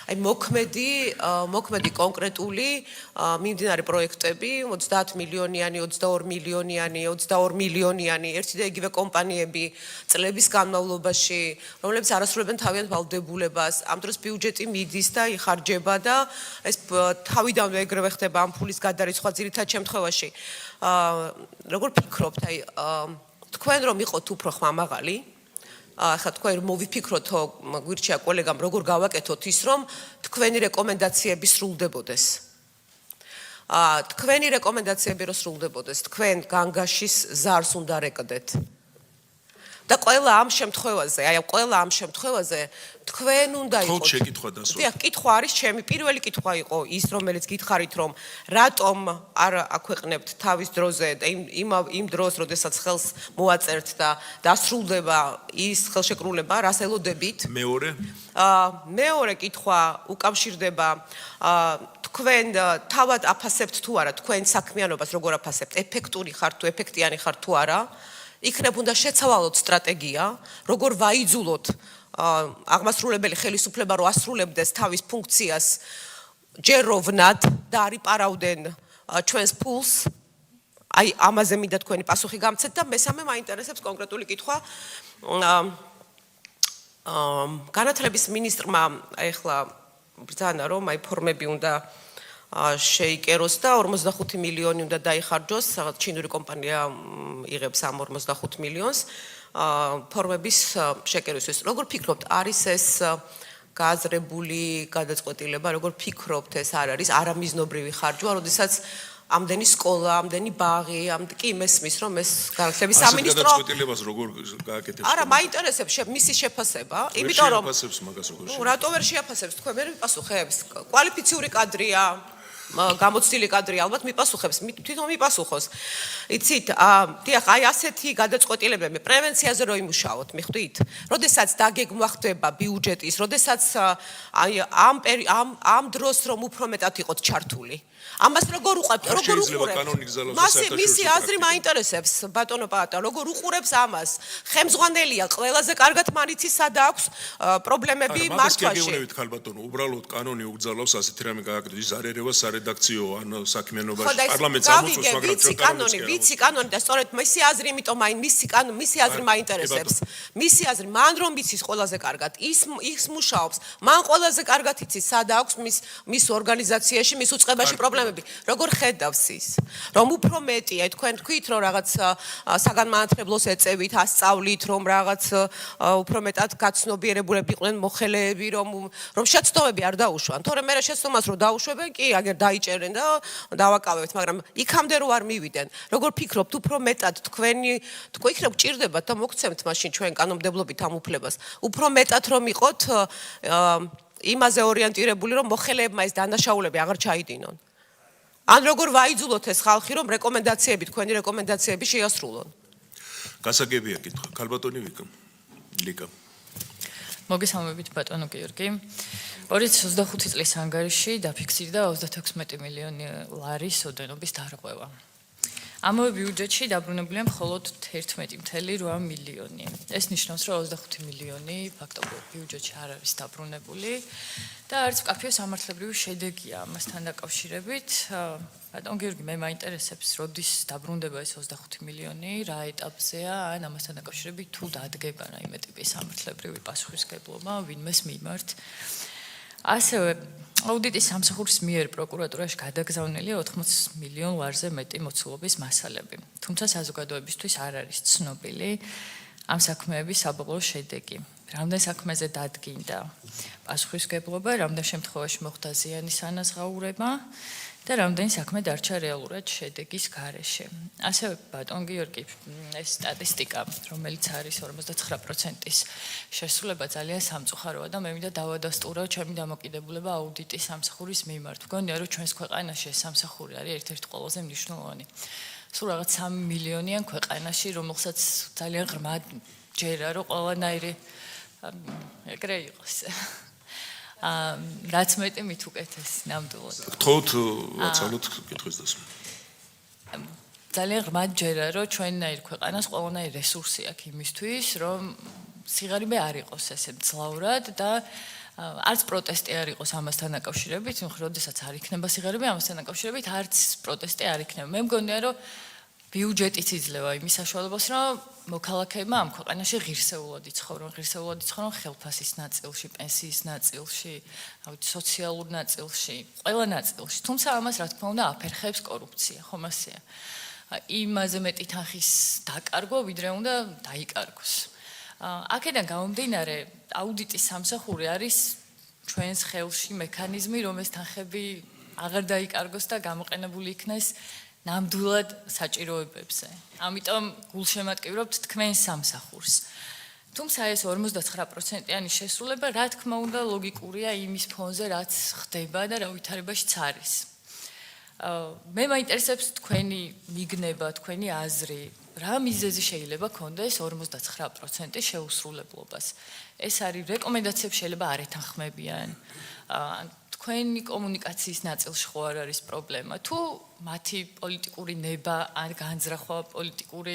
აი მოქმედი კონკრეტული მიმდინარე პროექტები 30 მილიონიანი, 22 მილიონიანი, 22 მილიონიანი ერთი და იგივე კომპანიები წლების განმავლობაში, რომლებიც არასრულებენ თავიანთ ვალდებულებას, ამ დროს ბიუჯეტი მიდის და იხარჯება და ეს თავიდანვე ეგრევე ხდება ამ ფულის გადარიცხვა ძირითად შემთხვევაში. როგორ ფიქრობთ, აი თქვენ რომ იყოთ უფრო ხმამაღალი ახლა თქვენ მოვიფიქროთ, გვირჩია კოლეგამ, როგორ გავაკეთოთ ის, რომ თქვენი რეკომენდაციები სრულდებოდეს. თქვენი რეკომენდაციები რო სრულდებოდეს, თქვენ განგაშის ზარს უნდა რეკდეთ. და ყველა ამ შემთხვევაზე თქვენ უნდა იყოთ. ხო, შეკითხვა დასვა. დიახ, კითხვა არის ჩემი პირველი კითხვა იყო ის, რომელიც გითხარით, რომ რატომ არ აქვეყნებთ თავის დროზე და იმ დროს, როდესაც ხელს მოაწერთ და დასრულდება ის ხელშეკრულება, რას ელოდებით? მეორე კითხვა უკავშირდება თქვენ თავად აფასებთ თუ არა თქვენ საქმიანობას როგორ აფასებთ? ეფექტური ხართ თუ ეფექტიანი ხართ თუ არა? იქნებ უნდა შეცვალოთ სტრატეგია, როგორ ვაიძულოთ აღმასრულებელი ხელისუფლება რომ ასრულებდეს თავის ფუნქციას ჯეროვნად და არ იპარავდნენ ჩვენს ფულს. აი ამაზე მინდა თქვენი პასუხი გამცეთ და მესამე მაინტერესებს კონკრეტული კითხვა განათლების მინისტრმა ეხლა ბრძანა რომ აი ფორმები უნდა შეიკეროს და 45 მილიონი უნდა დაიხარჯოს, რაღაც ჩინური კომპანია იღებს ამ 45 მილიონს ფორმების შეკერვისთვის. როგორ ფიქრობთ, არის ეს გააზრებული გადაწყვეტილება, როგორ ფიქრობთ, ეს არ არის არამიზნობრივი ხარჯვა, როდესაც ამდენი სკოლა, ამდენი ბაღი, კი მესმის რომ ეს განათლების სამინისტრო გადაწყვეტილებას როგორ გააკეთებს? არა, მაინტერესებს მისი შეფასება, იმიტომ რომ შეფასებს მაგას როგორ ნუ რატო ვერ შეაფასებს თქვენ მე მიპასუხებს კვალიფიციური კადრია გამოცდილი კადრი ალბათ მიპასუხებს თვითონ მიპასუხოს იცით დიახ აი ასეთი გადაწყვეტილებები პრევენციაზე რო იმუშაოთ მიხვდით როდესაც დაგეგმვა ხდება ბიუჯეტის როდესაც აი ამ დროს რომ უფრო მეტად იყოთ ჩართული ამას როგორ უყურებთ მისი აზრი მაინტერესებს ბატონო პაატა როგორ უყურებს ამას ხემძღვანელია ყველაზე კარგად მარიცის სადა აქვს პრობლემები მართვაში გეგმებით ხალბატონო უბრალოდ კანონი უგზავნოს ასეთი რამე გააკეთოს არერევა სარედაქციო ან საქმიანობაში პარლამენტს ამოწურს მაგრამ ვიცი კანონი და სწორედ მისი აზრი იმიტომ მისი აზრი მაინტერესებს მისი აზრი მან რომ ვიცის ყველაზე კარგად ის მუშაობს მან ყველაზე კარგად იცის სადა აქვს მის ორგანიზაციაში მის უწყებაში პრობლემები როგორ ხედავს ის რომ უფრო მეტია თქვენ თქვით რომ რაღაც საგანმანათლებლოს ეწევით ასწავლით რომ რაღაც უფრო მეტად გაცნობიერებულები იყვნენ მოხელეები რომ შეცდომები არ დაუშვან თორემ მე შეცდომას რომ დაუშვებენ კი აგერ დაიჭერენ და დავაკავებთ მაგრამ იქამდე რო არ მივიდენ როგორ ფიქრობთ უფრო მეტად თქვენი იქნებ გჭირდებათ და მოგცემთ მაშინ ჩვენ კანონმდებლობით ამ უფლებას უფრო მეტად რომ იყოთ იმაზე ორიენტირებული რომ მოხელეებმა ეს დანაშაულები აღარ ჩაიდინონ ან როგორ ვაიძულოთ ეს ხალხი რომ რეკომენდაციები თქვენი რეკომენდაციები შეასრულონ გასაგებია კითხვა ქალბატონი ლიკა მოგესალმებით ბატონო გიორგი 2025 წლის ანგარიში დაფიქსირდა 36 მილიონი ლარის ოდენობის დარღვევა ამავე ბიუჯეტში დაბრუნებულია მხოლოდ 11.8 მილიონი. ეს ნიშნავს, რომ 25 მილიონი ფაქტობრივად ბიუჯეტში არ არის დაბრუნებული და არც მკაფიო სამართლებრივი შედეგია ამასთან დაკავშირებით. ბატონ გიორგი, მე მაინტერესებს, როდის დაბრუნდება ეს 25 მილიონი, რა ეტაპზეა, ან ამასთან დაკავშირებით თუ დადგება რაიმე ტიპის სამართლებრივი პასუხისმგებლობა ვინმეს მიმართ. ასევე აუდიტის სამსახურის მიერ პროკურატურაში გადაგზავნილია 80 მილიონ ლარზე მეტი მოცულობის მასალები. თუმცა საზოგადოებისთვის არ არის ცნობილი ამ საქმეების საბოლოო შედეგი. რამდენ საქმეზე დადგინდა პასუხისმგებლობა, რამდენ შემთხვევაში მოხდა ზიანის ანაზღაურება და რამდენი საქმე დარჩა რეალურად შედეგის გარეშე. ასევე ბატონ გიორგი, ეს სტატისტიკა, რომელიც არის 59%-ის შესრულება ძალიან სამწუხაროა და მე მინდა დავადასტურო ჩემი დამოკიდებულება აუდიტის სამსახურის მიმართ. მგონია, რომ ჩვენს ქვეყანაში ეს სამსახური არის ერთ-ერთი ყველაზე მნიშვნელოვანი. სულ რაღაც 3 მილიონიან ქვეყანაში, რომელსაც ძალიან ღრმად ჯერა, რომ ყველანაირი ეგრე იყოს. რაც მეტი მით უკეთეს ნამდვილად. გთხოვთ ვაცალოთ კითხვის დასმა. ძალიან ღრმად ჯერა, რომ ჩვენნაირ ქვეყანას ყველანაირი რესურსი აქვს იმისთვის, რომ სიღარიბე არ იყოს ესე მძლავრად და არც პროტესტი არ იყოს ამასთან დაკავშირებით, როდესაც არ იქნება სიღარიბე ამასთან დაკავშირებით, არც პროტესტი არ იქნება. მე მგონია, რომ ბიუჯეტიც იძლევა იმის საშუალებას, რომ მოქალაქეებმა ამ ქვეყანაში ღირსეულად იცხოვრონ ხელფასის ნაწილში, პენსიის ნაწილში, სოციალურ ნაწილში, ყველა ნაწილში. თუმცა ამას რა თქმა უნდა აფერხებს კორუფცია, ხომ ასეა. იმაზე მეტი თანხის დაკარგვა, ვიდრე უნდა დაიკარგოს. აქედან გამომდინარე, აუდიტის სამსახური არის ჩვენს ხელში მექანიზმი, რომ ეს თანხები აღარ დაიკარგოს და გამოყენებული იქნეს ნამდვილად საჭიროებებზე. ამიტომ გულშემატკივრობთ თქვენს სამსახურს. თუმცა ეს 59%-იანი შესრულება, რა თქმა უნდა, ლოგიკურია იმის ფონზე, რაც ხდება და რა ვითარებაშიც არის. მე მაინტერესებს თქვენი მიგნება, თქვენი აზრი, რა მიზეზი შეიძლება ქონდეს 59% შეუსრულებლობას. ეს არის რეკომენდაციები შეიძლება არ ეთანხმებიან. თქვენი კომუნიკაციის ნაწილში ხო არ არის პრობლემა თუ მათი პოლიტიკური ნება ან განზრახვა პოლიტიკური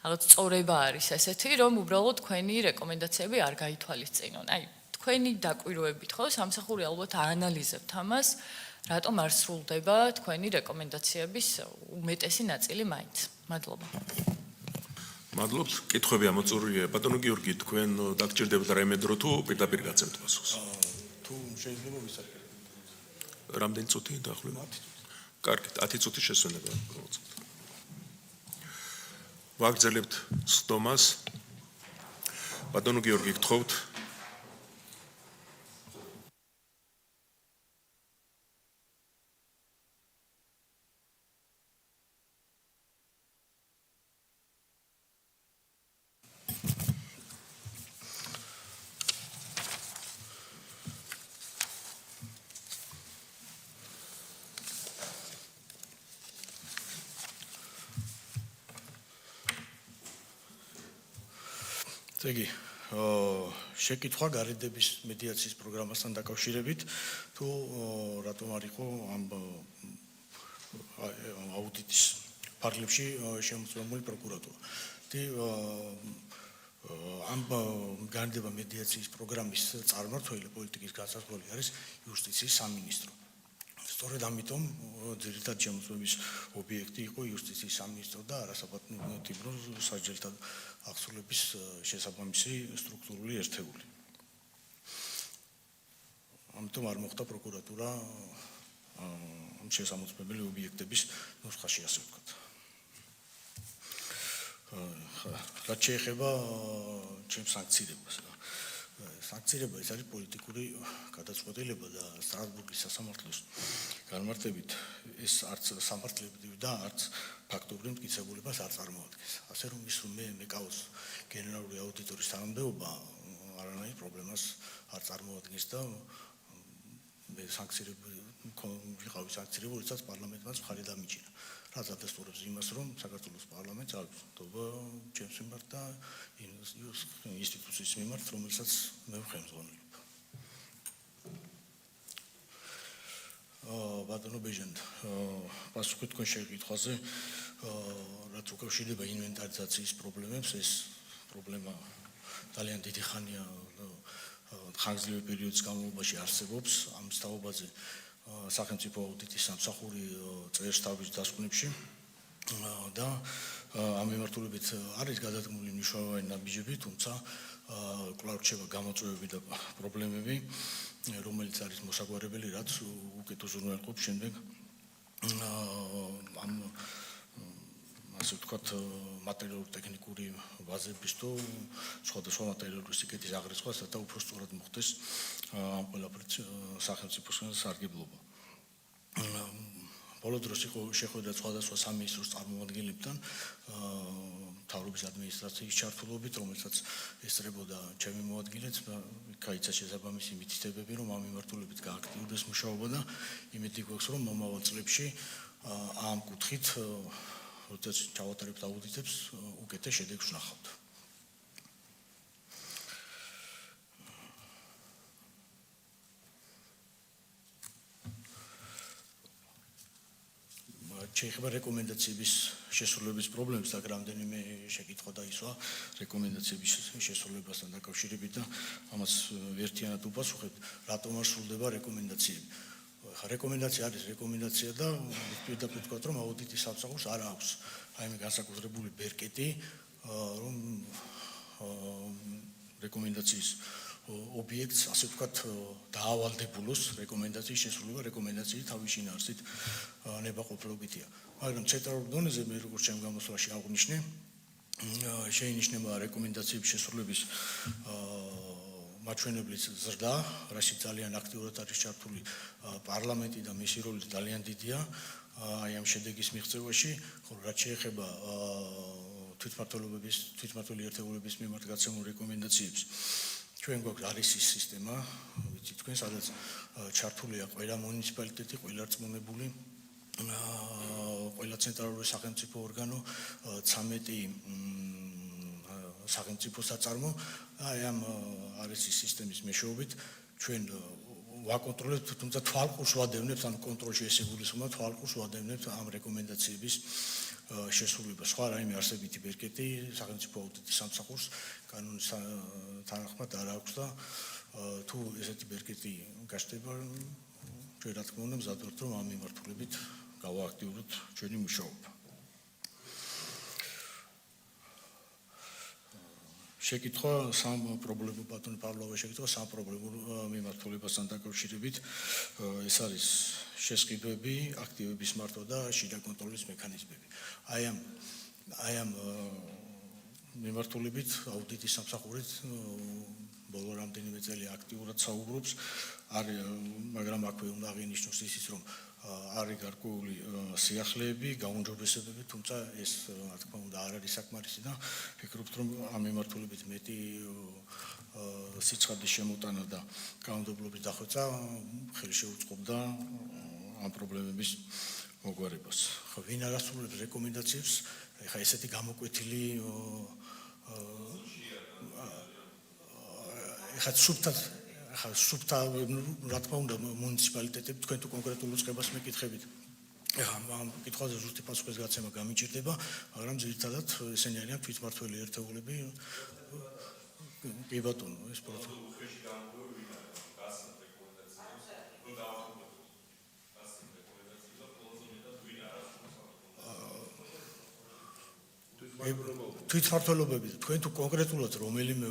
რაღაც წორება არის ესეთი რომ უბრალოდ თქვენი რეკომენდაციები არ გაითვალისწინონ აი თქვენი დაკვირვებით ხო სამსახური ალბათ აანალიზებთ ამას რატომ არ სრულდება თქვენი რეკომენდაციების უმეტესი ნაწილი მაინც? მადლობა. მადლობთ. კითხვები ამოწურვია. ბატონო გიორგი, თქვენ დაგჭირდებათ რაიმე დრო თუ პირდაპირ გაცემთ პასუხს? თუ შეიძლება ვისაკეთო. რამდენი წუთი დაახლოებით? კარგით, 10 წუთი შესვენება. ვაგრძელებთ სხდომას. ბატონო გიორგი, გთხოვთ. ზეგი, შეკითხვა გარიდების მედიაციის პროგრამასთან დაკავშირებით, თუ რატომ არ იყო ამ აუდიტის ფარგლებში შემოწმებული პროკურატურა. ამ გარიდება მედიაციის პროგრამის წარმმართველი პოლიტიკის განსაზღვრელი არის იუსტიციის სამინისტრო. სწორედ ამიტომ ძირითად შემოწმების ობიექტი იყო იუსტიციის სამინისტრო და არასაპატიმრო სასჯელთა აღსრულების შესაბამისი სტრუქტურული ერთეული. ამიტომ არ მოხდა პროკურატურა ამ შესამოწმებელი ობიექტების ნუსხაში, ასე ვთქვათ. რაც შეეხება ჩემს სანქციებას. სანქცირება ეს არის პოლიტიკური გადაწყვეტილება და სტრასბურგის სასამართლოს განმარტებით ეს არც სამართლებრივ და არც ფაქტობრივ მტკიცებულებას არ წარმოადგენს. ასე რომ ის რომ მე მეკავს გენერალური აუდიტორის თანამდებობა არანაირ პრობლემას არ წარმოადგენს და მე ვიყავი სანქცირებული, როდესაც პარლამენტმაც მხარი დამიჯერა. რაც ადასტურებს იმას, რომ საქართველოს პარლამენტს აქვს ნდობა ჩემს მიმართ და ინსტიტუციის მიმართ, რომელსაც მე ვხემძღვანელობ. ბატონო ბეჟან, პასუხი თქვენ შეკითხვაზე, რაც უკავშირდება ინვენტარიზაციის პრობლემებს, ეს პრობლემა ძალიან დიდი ხანია ხანგრძლივი პერიოდის განმავლობაში არსებობს ამ სწავლობაზე სახელმწიფო აუდიტის სამსახური წერს თავის დასკვნებში და ამ მიმართულებით არის გადადგმული მნიშვნელოვანი ნაბიჯები, თუმცა კვლავ რჩება გამოწვევები და პრობლემები, რომელიც არის მოსაგვარებელი, რაც უკეთ უზრუნველყოფს შემდეგ ამ ასე ვთქვათ მატერიალურ-ტექნიკური ბაზების თუ სხვადასხვა მატერიალური სიკეთის აღრიცხვას და უფრო სწორად მოხდეს ამ ყველაფრის სახელმწიფოსგან სარგებლობა. ბოლო დროს იყო შეხვედრა სხვადასხვა სამინისტროს წარმომადგენლებთან მთავრობის ადმინისტრაციის ჩართულობით, რომელსაც ესწრებოდა ჩემი მოადგილეც, გაიცა შესაბამისი მითითებები, რომ ამ მიმართულებით გააქტიურდეს მუშაობა და იმედი გვაქვს, რომ მომავალ წლებში ამ კუთხით როდესაც ჩავატარებთ აუდიტებს, უკეთეს შედეგს ვნახავთ. შეეხება რეკომენდაციების შესრულების პრობლემებს და რამდენიმე შეკითხვა დაისვა რეკომენდაციების შესრულებასთან დაკავშირებით და ამას ერთიანად უპასუხებთ, რატომ არ სრულდება რეკომენდაციები. რეკომენდაცია არის რეკომენდაცია და პირდაპირ ვთქვათ, რომ აუდიტის სამსახურს არ აქვს აი მე განსაკუთრებული ბერკეტი, რომ რეკომენდაციის ობიექტს, ასე ვთქვათ, დაავალდებულოს რეკომენდაციის შესრულება, რეკომენდაციის თავის შინაარსით ნებაყოფლობითია. მაგრამ ცენტრალურ დონეზე მე როგორც ჩემ გამოსვლაში აღვნიშნე, შეინიშნება რეკომენდაციების შესრულების მაჩვენებლის ზრდა, რაშიც ძალიან აქტიურად არის ჩართული პარლამენტი და მისი როლი ძალიან დიდია აი ამ შედეგის მიღწევაში, ხოლო რაც შეეხება თვითმმართველი ერთეულების მიმართ გაცემულ რეკომენდაციებს, ჩვენ გვაქვს არის ის სისტემა, ვიცით თქვენ, სადაც ჩართულია ყველა მუნიციპალიტეტი, ყველა რწმუნებული, ყველა ცენტრალური სახელმწიფო ორგანო, 13 სახელმწიფო საწარმო, აი ამ არის ის სისტემის მეშვეობით ჩვენ ვაკონტროლებთ, თუმცა თვალყურს ვადევნებთ, ანუ კონტროლში ესე გულისხმობ, თვალყურს ვადევნებთ ამ რეკომენდაციების შესრულებას. სხვა რაიმე არსებითი ბერკეტი სახელმწიფო აუდიტის სამსახურს კანონის თანახმად არ აქვს და თუ ესეთი ბერკეტი გასწრება ჩვენ რა თქმა უნდა მზად ვართ რომ ამ მიმართულებით გავააქტიუროთ ჩვენი მუშაობა. შეკითხვა სამ პრობლემურ ბატონი პავლოვა შეკითხვა სამ პრობლემურ მიმართულებასთან დაკავშირებით ეს არის შესყიდვები, აქტივების მართვა და შიდა კონტროლის მექანიზმები. აი ამ მიმართულებით აუდიტის სამსახურით ბოლო რამდენიმე წელი აქტიურად საუბრობს, მაგრამ აქვე უნდა აღინიშნოს ისიც რომ არის გარკვეული სიახლეები, გაუმჯობესებები, თუმცა ეს რა თქმა უნდა არ არის საკმარისი და ფიქრობთ რომ ამ მიმართულებით მეტი სიცხადის შემოტანა და კანონმდებლობის დახვეწა ხელი შეუწყობდა ამ პრობლემების მოგვარებას. ხო, ვინ არ ასრულებს რეკომენდაციებს, ეხა ესეთი გამოკვეთილი ეხა სუბთა რა თქმა უნდა მუნიციპალიტეტები თქვენ თუ კონკრეტულ უწყებას მეკითხებით. ამ კითხვაზე ზუსტი პასუხის გაცემა გამიჭირდება, მაგრამ ძირითადად ესენი არიან თვითმმართველი ერთეულები. კი ბატონო, ეს პროცესი. თვითმმართველობები თქვენ თუ კონკრეტულად რომელიმე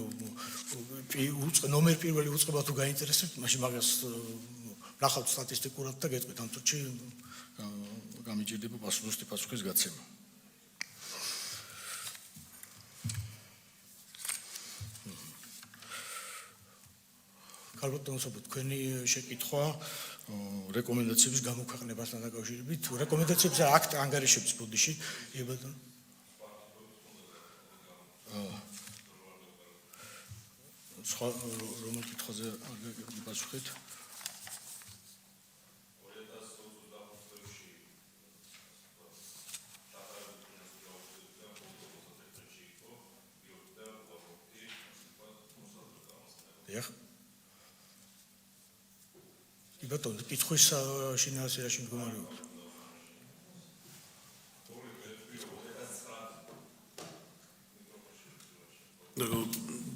ნომერ პირველი უწყება თუ გაინტერესებთ, მაშინ მაგას ნახავთ სტატისტიკურად და გეტყვით ამ წუთში გამიჭირდება ზუსტი პასუხის გაცემა. ქალბატონო, თქვენი შეკითხვა რეკომენდაციების გამოქვეყნებასთან დაკავშირებით, რეკომენდაციებზე აქტ ანგარიშებს ბოდიში, კი ბატონო. სხვა რომელ კითხვაზე გიპასუხეთ? დიახ. კი ბატონო, კითხვის შინაარსი მდგომარეობა.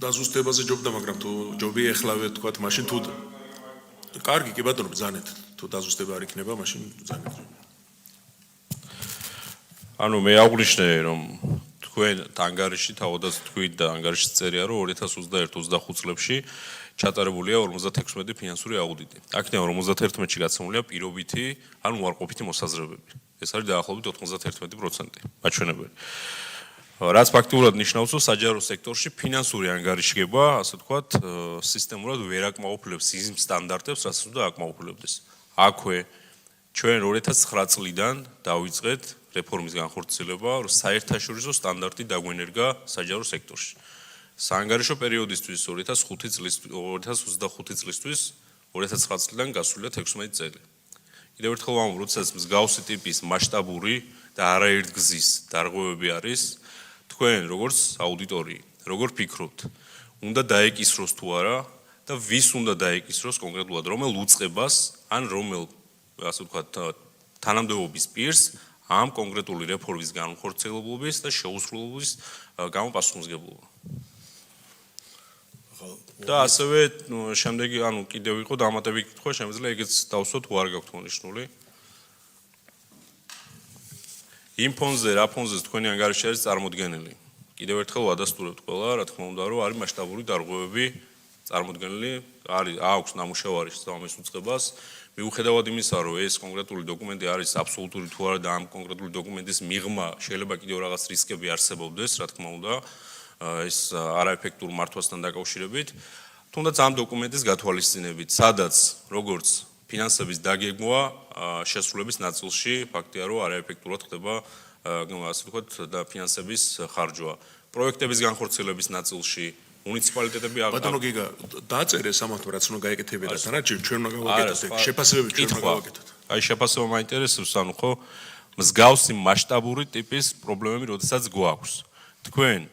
დაზუსტებაზე ჯობდა, მაგრამ თუ ჯობია ეხლავე თქვათ, მაშინ თუ კარგი, კი ბატონო, ბრძანეთ. თუ დაზუსტება არ იქნება, მაშინ ბრძანეთ. ანუ მე აღვნიშნე რომ თქვენ ანგარიში თავადაც თქვით და ანგარიშის წერია რომ 2021-25 წლებში ჩატარებულია 56 ფინანსური აუდიტი. აქედან 51-ში გაცემულია პირობითი, ანუ უარყოფითი მოსაზრებები. ეს არის დაახლოებით 91%. მაჩვენებელი. რაც ფაქტიურად ნიშნავს, რომ საჯარო სექტორში ფინანსური ანგარიშგება, ასე ვთქვათ, სისტემურად ვერ აკმაყოფილებს იმ სტანდარტებს, რაც უნდა აკმაყოფილებდეს. აქვე ჩვენ 2009 წლიდან დავიწყეთ რეფორმის განხორციელება, რომ საერთაშორისო სტანდარტი დაგვენერგა საჯარო სექტორში. საანგარიშო პერიოდისთვის 2025 წლისთვის 2009 წლიდან გასულია 16 წელი. კიდევ ერთხელ ვამბობ, როდესაც მსგავსი ტიპის მასშტაბური და არაერთგზის დარღვევები არის, თქვენ როგორც აუდიტორი, როგორ ფიქრობთ, უნდა დაეკისროს თუ არა და ვის უნდა დაეკისროს კონკრეტულად, რომელ უწყებას ან რომელ, ასე ვთქვათ, თანამდებობის პირს ამ კონკრეტული რეფორმის განხორციელების და შეუსრულობის გამოპასუხისმგებლობა. და ასევე შემდეგი, ანუ კიდევ იყო დამატებითი კითხვა, შემიძლია ეგეც დავსვათ, თუ არ გაქვთ მონიშნული. იმ ფონზე, რა ფონზე თქვენი ანგარიში არის წარმოდგენილი. კიდევ ერთხელ ვადასტურებთ ყველა, რა თქმა უნდა, რომ არის მასშტაბური დარღვევები წარმოდგენილი, აქვს ნამუშევარი ამის უწყებას. მიუხედავად იმისა, რომ ეს კონკრეტული დოკუმენტი არის აბსოლუტური თუ არა და ამ კონკრეტული დოკუმენტის მიღმა შეიძლება კიდევ რაღაც რისკები არსებობდეს, რა თქმა უნდა, ეს არაეფექტურ მართვასთან დაკავშირებით, თუნდაც ამ დოკუმენტის გათვალისწინებით, სადაც როგორც ფინანსების დაგეგმვა შესრულების ნაწილში ფაქტია, რომ არაეფექტურად ხდება, ასე ვთქვათ, და ფინანსების ხარჯვა. პროექტების განხორციელების ნაწილში მუნიციპალიტეტები ბატონო გიგა დაწერეს ამათ რაც უნდა გაეკეთებინა და ჩვენ უნდა გავაკეთოთ შეფასებები ჩვენ უნდა გავაკეთოთ. აი შეფასება მაინტერესებს, ანუ ხო მსგავსი მასშტაბური ტიპის პრობლემები როდესაც გვაქვს. თქვენ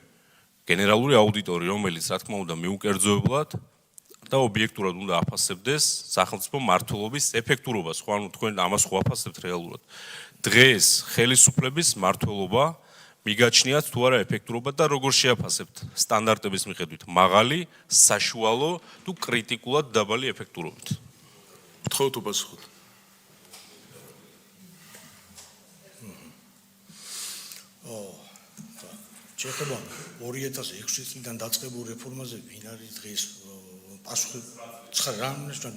გენერალური აუდიტორი, რომელიც რა თქმა უნდა მიუკერძოებლად და ობიექტურად უნდა აფასებდეს სახელმწიფო მმართველობის ეფექტურობას, ხო ანუ თქვენ ამას ხო აფასებთ რეალურად. დღეს ხელისუფლების მმართველობა მიგაჩნიათ თუ არა ეფექტურობა და როგორ შეაფასებთ სტანდარტების მიხედვით მაღალი, საშუალო თუ კრიტიკულად დაბალი ეფექტურობით. გთხოვთ უპასუხოთ. შეიძლება 2006 წლიდან დაწყებულ რეფორმაზე ვინ არის დღეს პასუხი 9 რამისთან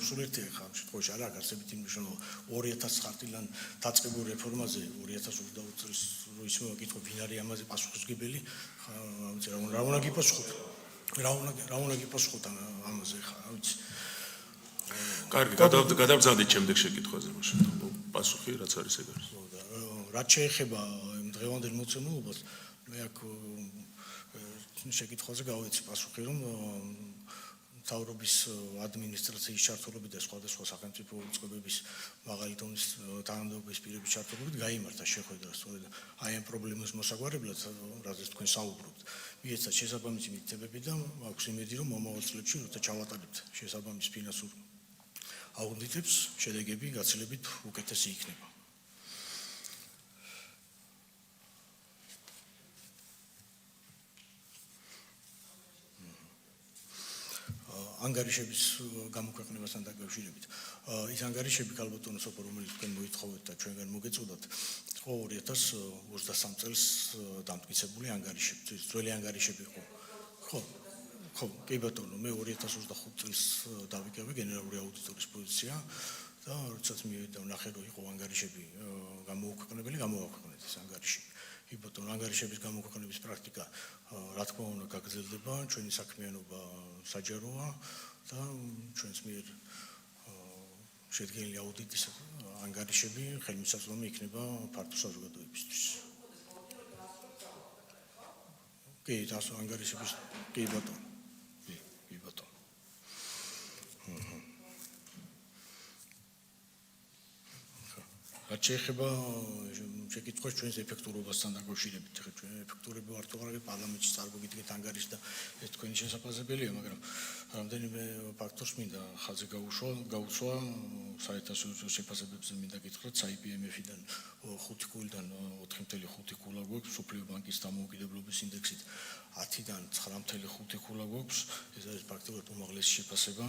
სულერთი ხა ამ შემთხვევაში არა გასებით იმ მნიშვნელობა 2009 წლიდან დაწყებულ რეფორმაზე 2022 წელს რო ისმე ვაკითხო ვინ არის ამაზე პასუხისმგებელი ხა რა უნდა გიპასუხოთ რა უნდა გიპასუხოთ ამაზე ხა რა ვიცი კარგი გადავგზავნით შემდეგ შეკითხვაზე მაშინ პასუხი რაც არის ეგ არის რაც შეეხება იმ დღევანდელ მოცემულობას მე აქ შეკითხვაზე გავეცი პასუხი რომ მთავრობის ადმინისტრაციის ჩართულობით და სხვადასხვა სახელმწიფო უწყებების მაღალი დონის თანამდებობის პირების ჩართულობით გაიმართა შეხვედრა სწორედ აი ამ პრობლემის მოსაგვარებლად რაზეც თქვენ საუბრობთ მიეცა შესაბამისი მითითებები და აქვს იმედი რომ მომავალ წლებში როცა ჩავატარებთ შესაბამის ფინანსურ აუდიტებს შედეგები გაცილებით უკეთესი იქნება ანგარიშების გამოქვეყნებასთან დაკავშირებით. ის ანგარიშები ქალბატონო სოფო რომელიც თქვენ მოითხოვეთ და ჩვენგან მოგეწოდათ, ხო 2023 წელს დამტკიცებული ანგარიშები, ძველი ანგარიშები იყო. ხო, კი ბატონო, მე 2025 წელს დავიკავე გენერალური აუდიტორის პოზიცია და როდესაც მივიდა ვნახე რომ იყო ანგარიშები გამოუქვეყნებელი, გამოვაქვეყნეთ ეს ანგარიშები. კი ბატონო, ანგარიშების გამოქვეყნების პრაქტიკა რა თქმა უნდა გაგრძელდება, ჩვენი საქმიანობა საჯაროა და ჩვენს მიერ შედგენილი აუდიტის ანგარიშები ხელმისაწვდომი იქნება ფართო საზოგადოებისთვის. კი, დასო ანგარიშების კი ბატონო. კი ბატონო. რაც შეეხება შეკითხვას ჩვენს ეფექტურობასთან დაკავშირებით, ხა ჩვენ ეფექტურები ვართ თუ არა პარლამენტში წარმოგიდგენთ ანგარიშს და ეს თქვენი შესაძლებელია, მაგრამ რამდენიმე ფაქტორს მინდა ხაზი გაუსვა საერთაშორისო შეფასებებზე მინდა გითხრათ, IPMF-დან 5 ქულიდან 4.5 ქულა გვაქვს, მსოფლიო ბანკის დამოუკიდებლობის ინდექსით 10-დან 9.5 ქულა გვაქვს, ეს არის ფაქტობრივად უმაღლესი შეფასება.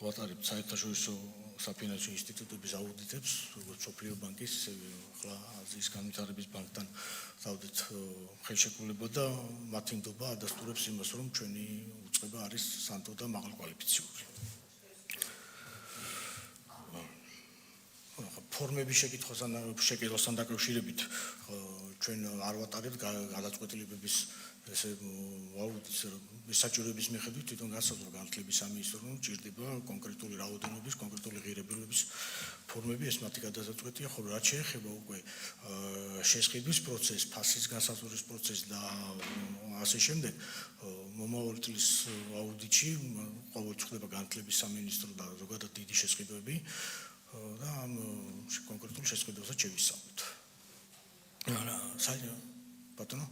ვატარებთ საერთაშორისო საფინანსო ინსტიტუტების აუდიტებს, როგორც მსოფლიო ბანკის, ახლა აზიის განვითარების ბანკთან დავდეთ ხელშეკრულება და მათი ნდობა ადასტურებს იმას, რომ ჩვენი უწყება არის სანდო და მაღალკვალიფიციური. ფორმების შეკითხვასთან დაკავშირებით ჩვენ არ ვატარებთ გადაწყვეტილებების ესე აუდიტს საჭიროების მიხედვით თვითონ განსაზღვრა განათლების სამინისტრომ ჭირდება კონკრეტული რაოდენობის, კონკრეტული ღირებულების ფორმები, ეს მათი გადაწყვეტია, ხოლო რაც შეეხება უკვე შესყიდვის პროცესს, ფასის განსაზღვრის პროცესს და ასე შემდეგ, მომავალ წლის აუდიტში ყოველთვის ხდება განათლების სამინისტრო და ზოგადად დიდი შესყიდვები და ამ კონკრეტულ შესყიდვასაც შევისწავლეთ. ბატონო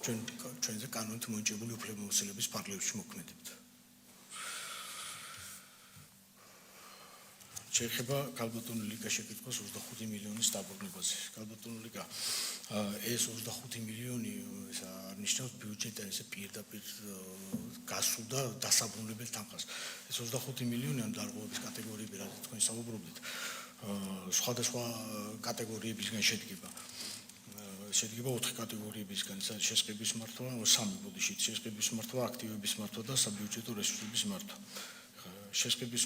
ჩვენზე კანონით მონიჭებული უფლებამოსილების პარლამენტში მოქმედებთ. შეეხება ქალბატონო ლიკა შეკითხვას 25 მილიონის დაბრუნებაზე. ქალბატონო ლიკა ეს 25 მილიონი ეს არნიშნავს ბიუჯეტიდან ესე პირდაპირ გასულ და დასაბრუნებელ თანხას. ეს 25 მილიონი ამ დარღვევების კატეგორიები, რაც თქვენ საუბრობდით, სხვადასხვა კატეგორიებისგან შედგება. შედგება 4 კატეგორიებისგან, ეს არის შესყიდვის მართვა, 3 ბოდიში, შესყიდვის მართვა, აქტივების მართვა და საბიუჯეტო რესურსების მართვა. შესყიდვის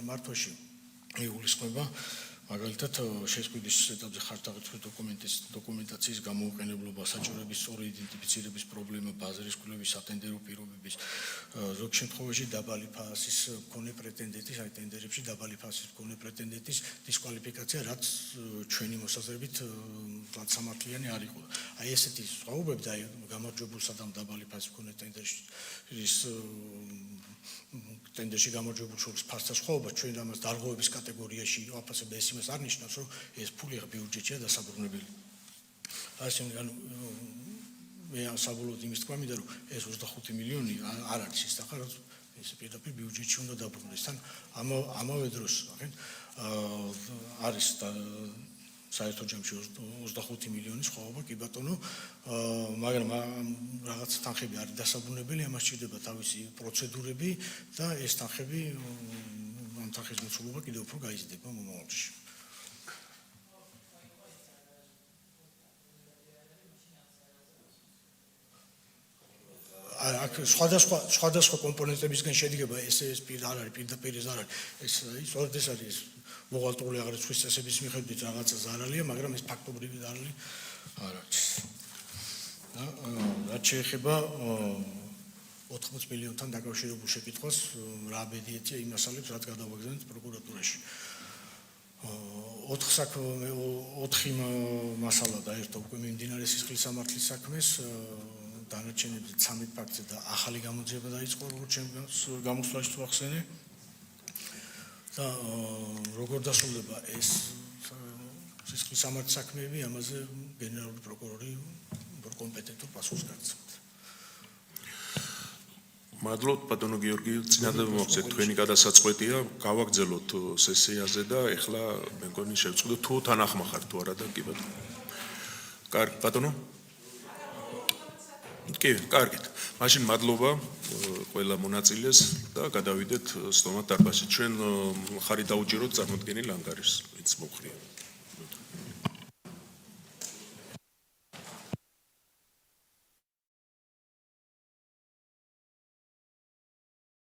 მართვაში იგულისხმება მაგალითად შესყიდვის ეტაპზე ხარჯაღების დოკუმენტაციის გამოუყენებლობა, საჭიროების სწორი იდენტიფიცირების პრობლემა, ბაზრის კვლევის სატენდერო პირობების, ზოგ შემთხვევაში დაბალი ფასის მქონე პრეტენდენტის, აი ტენდერებში დაბალი ფასის მქონე პრეტენდენტის დისკვალიფიკაცია, რაც ჩვენი მოსაზრებით სამართლიანი არ იყო. აი ესეთი სხვაობები და აი გამარჯვებულსა და დაბალი ფასის მქონე ტენდერში გამარჯვებულ შორის ფასთა სხვაობა ჩვენ ამას დარღვევების კატეგორიაში ვაფასებ ეს იმას არ ნიშნავს, რომ ეს ფული ბიუჯეტშია დასაბრუნებელი. ასე მე საბოლოოდ იმის თქვა მინდა, რომ ეს 25 მილიონი არ არის ის ახლა ეს პირდაპირ ბიუჯეტში უნდა დაბრუნდეს. თან ამავე დროს არის საერთო ჯამში 25 მილიონი სხვაობა, კი ბატონო, მაგრამ რაღაც თანხები არის დასაბრუნებელი, ამას სჭირდება თავისი პროცედურები და ეს თანხები ამ სამთახის მოცულობა კიდევ უფრო გაიზრდება მომავალში. აქ სხვადასხვა კომპონენტებისგან შედგება ეს არ არის პირდაპირ ეს არ არის ეს სწორედ ეს არის მოღალატული აღრიცხვის წესების მიხედვით რაღაცა ზარალია, მაგრამ ეს ფაქტობრივი ზარალი არ არის. რაც შეეხება 80 მილიონთან დაკავშირებულ შეკითხვას, რა ბედიეთია იმ მასალებს, რაც გადავაგზავნეთ პროკურატურაში. 4 მასალა დაერთო უკვე მიმდინარე სისხლის სამართლის საქმეს, დანარჩენებზე 13 ფაქტზე და ახალი გამოძიება დაიწყო, როგორც ჩემს გამოსვლაში თუ ახსენე. და როგორ დასრულდება ეს სისხლის სამართლის საქმეები, ამაზე გენერალური პროკურორი კომპეტენტურ პასუხს გაგცემთ. მადლობთ ბატონო გიორგი, წინადად მოგწევთ თქვენი გადასაწყვეტია, გავაგრძელოთ სესიაზე და ეხლა მე მგონი შევწყვეტოთ თუ თანახმახარ თუ არა და კი ბატონო. კარგი, ბატონო? კი, კარგით. მაშინ მადლობა ყველა მონაწილეს და გადავიდეთ სტომატ დარბაზში. ჩვენ ხარი დაუჭიროთ წარმოდგენილ ანგარიშს, ვინც მოხრია.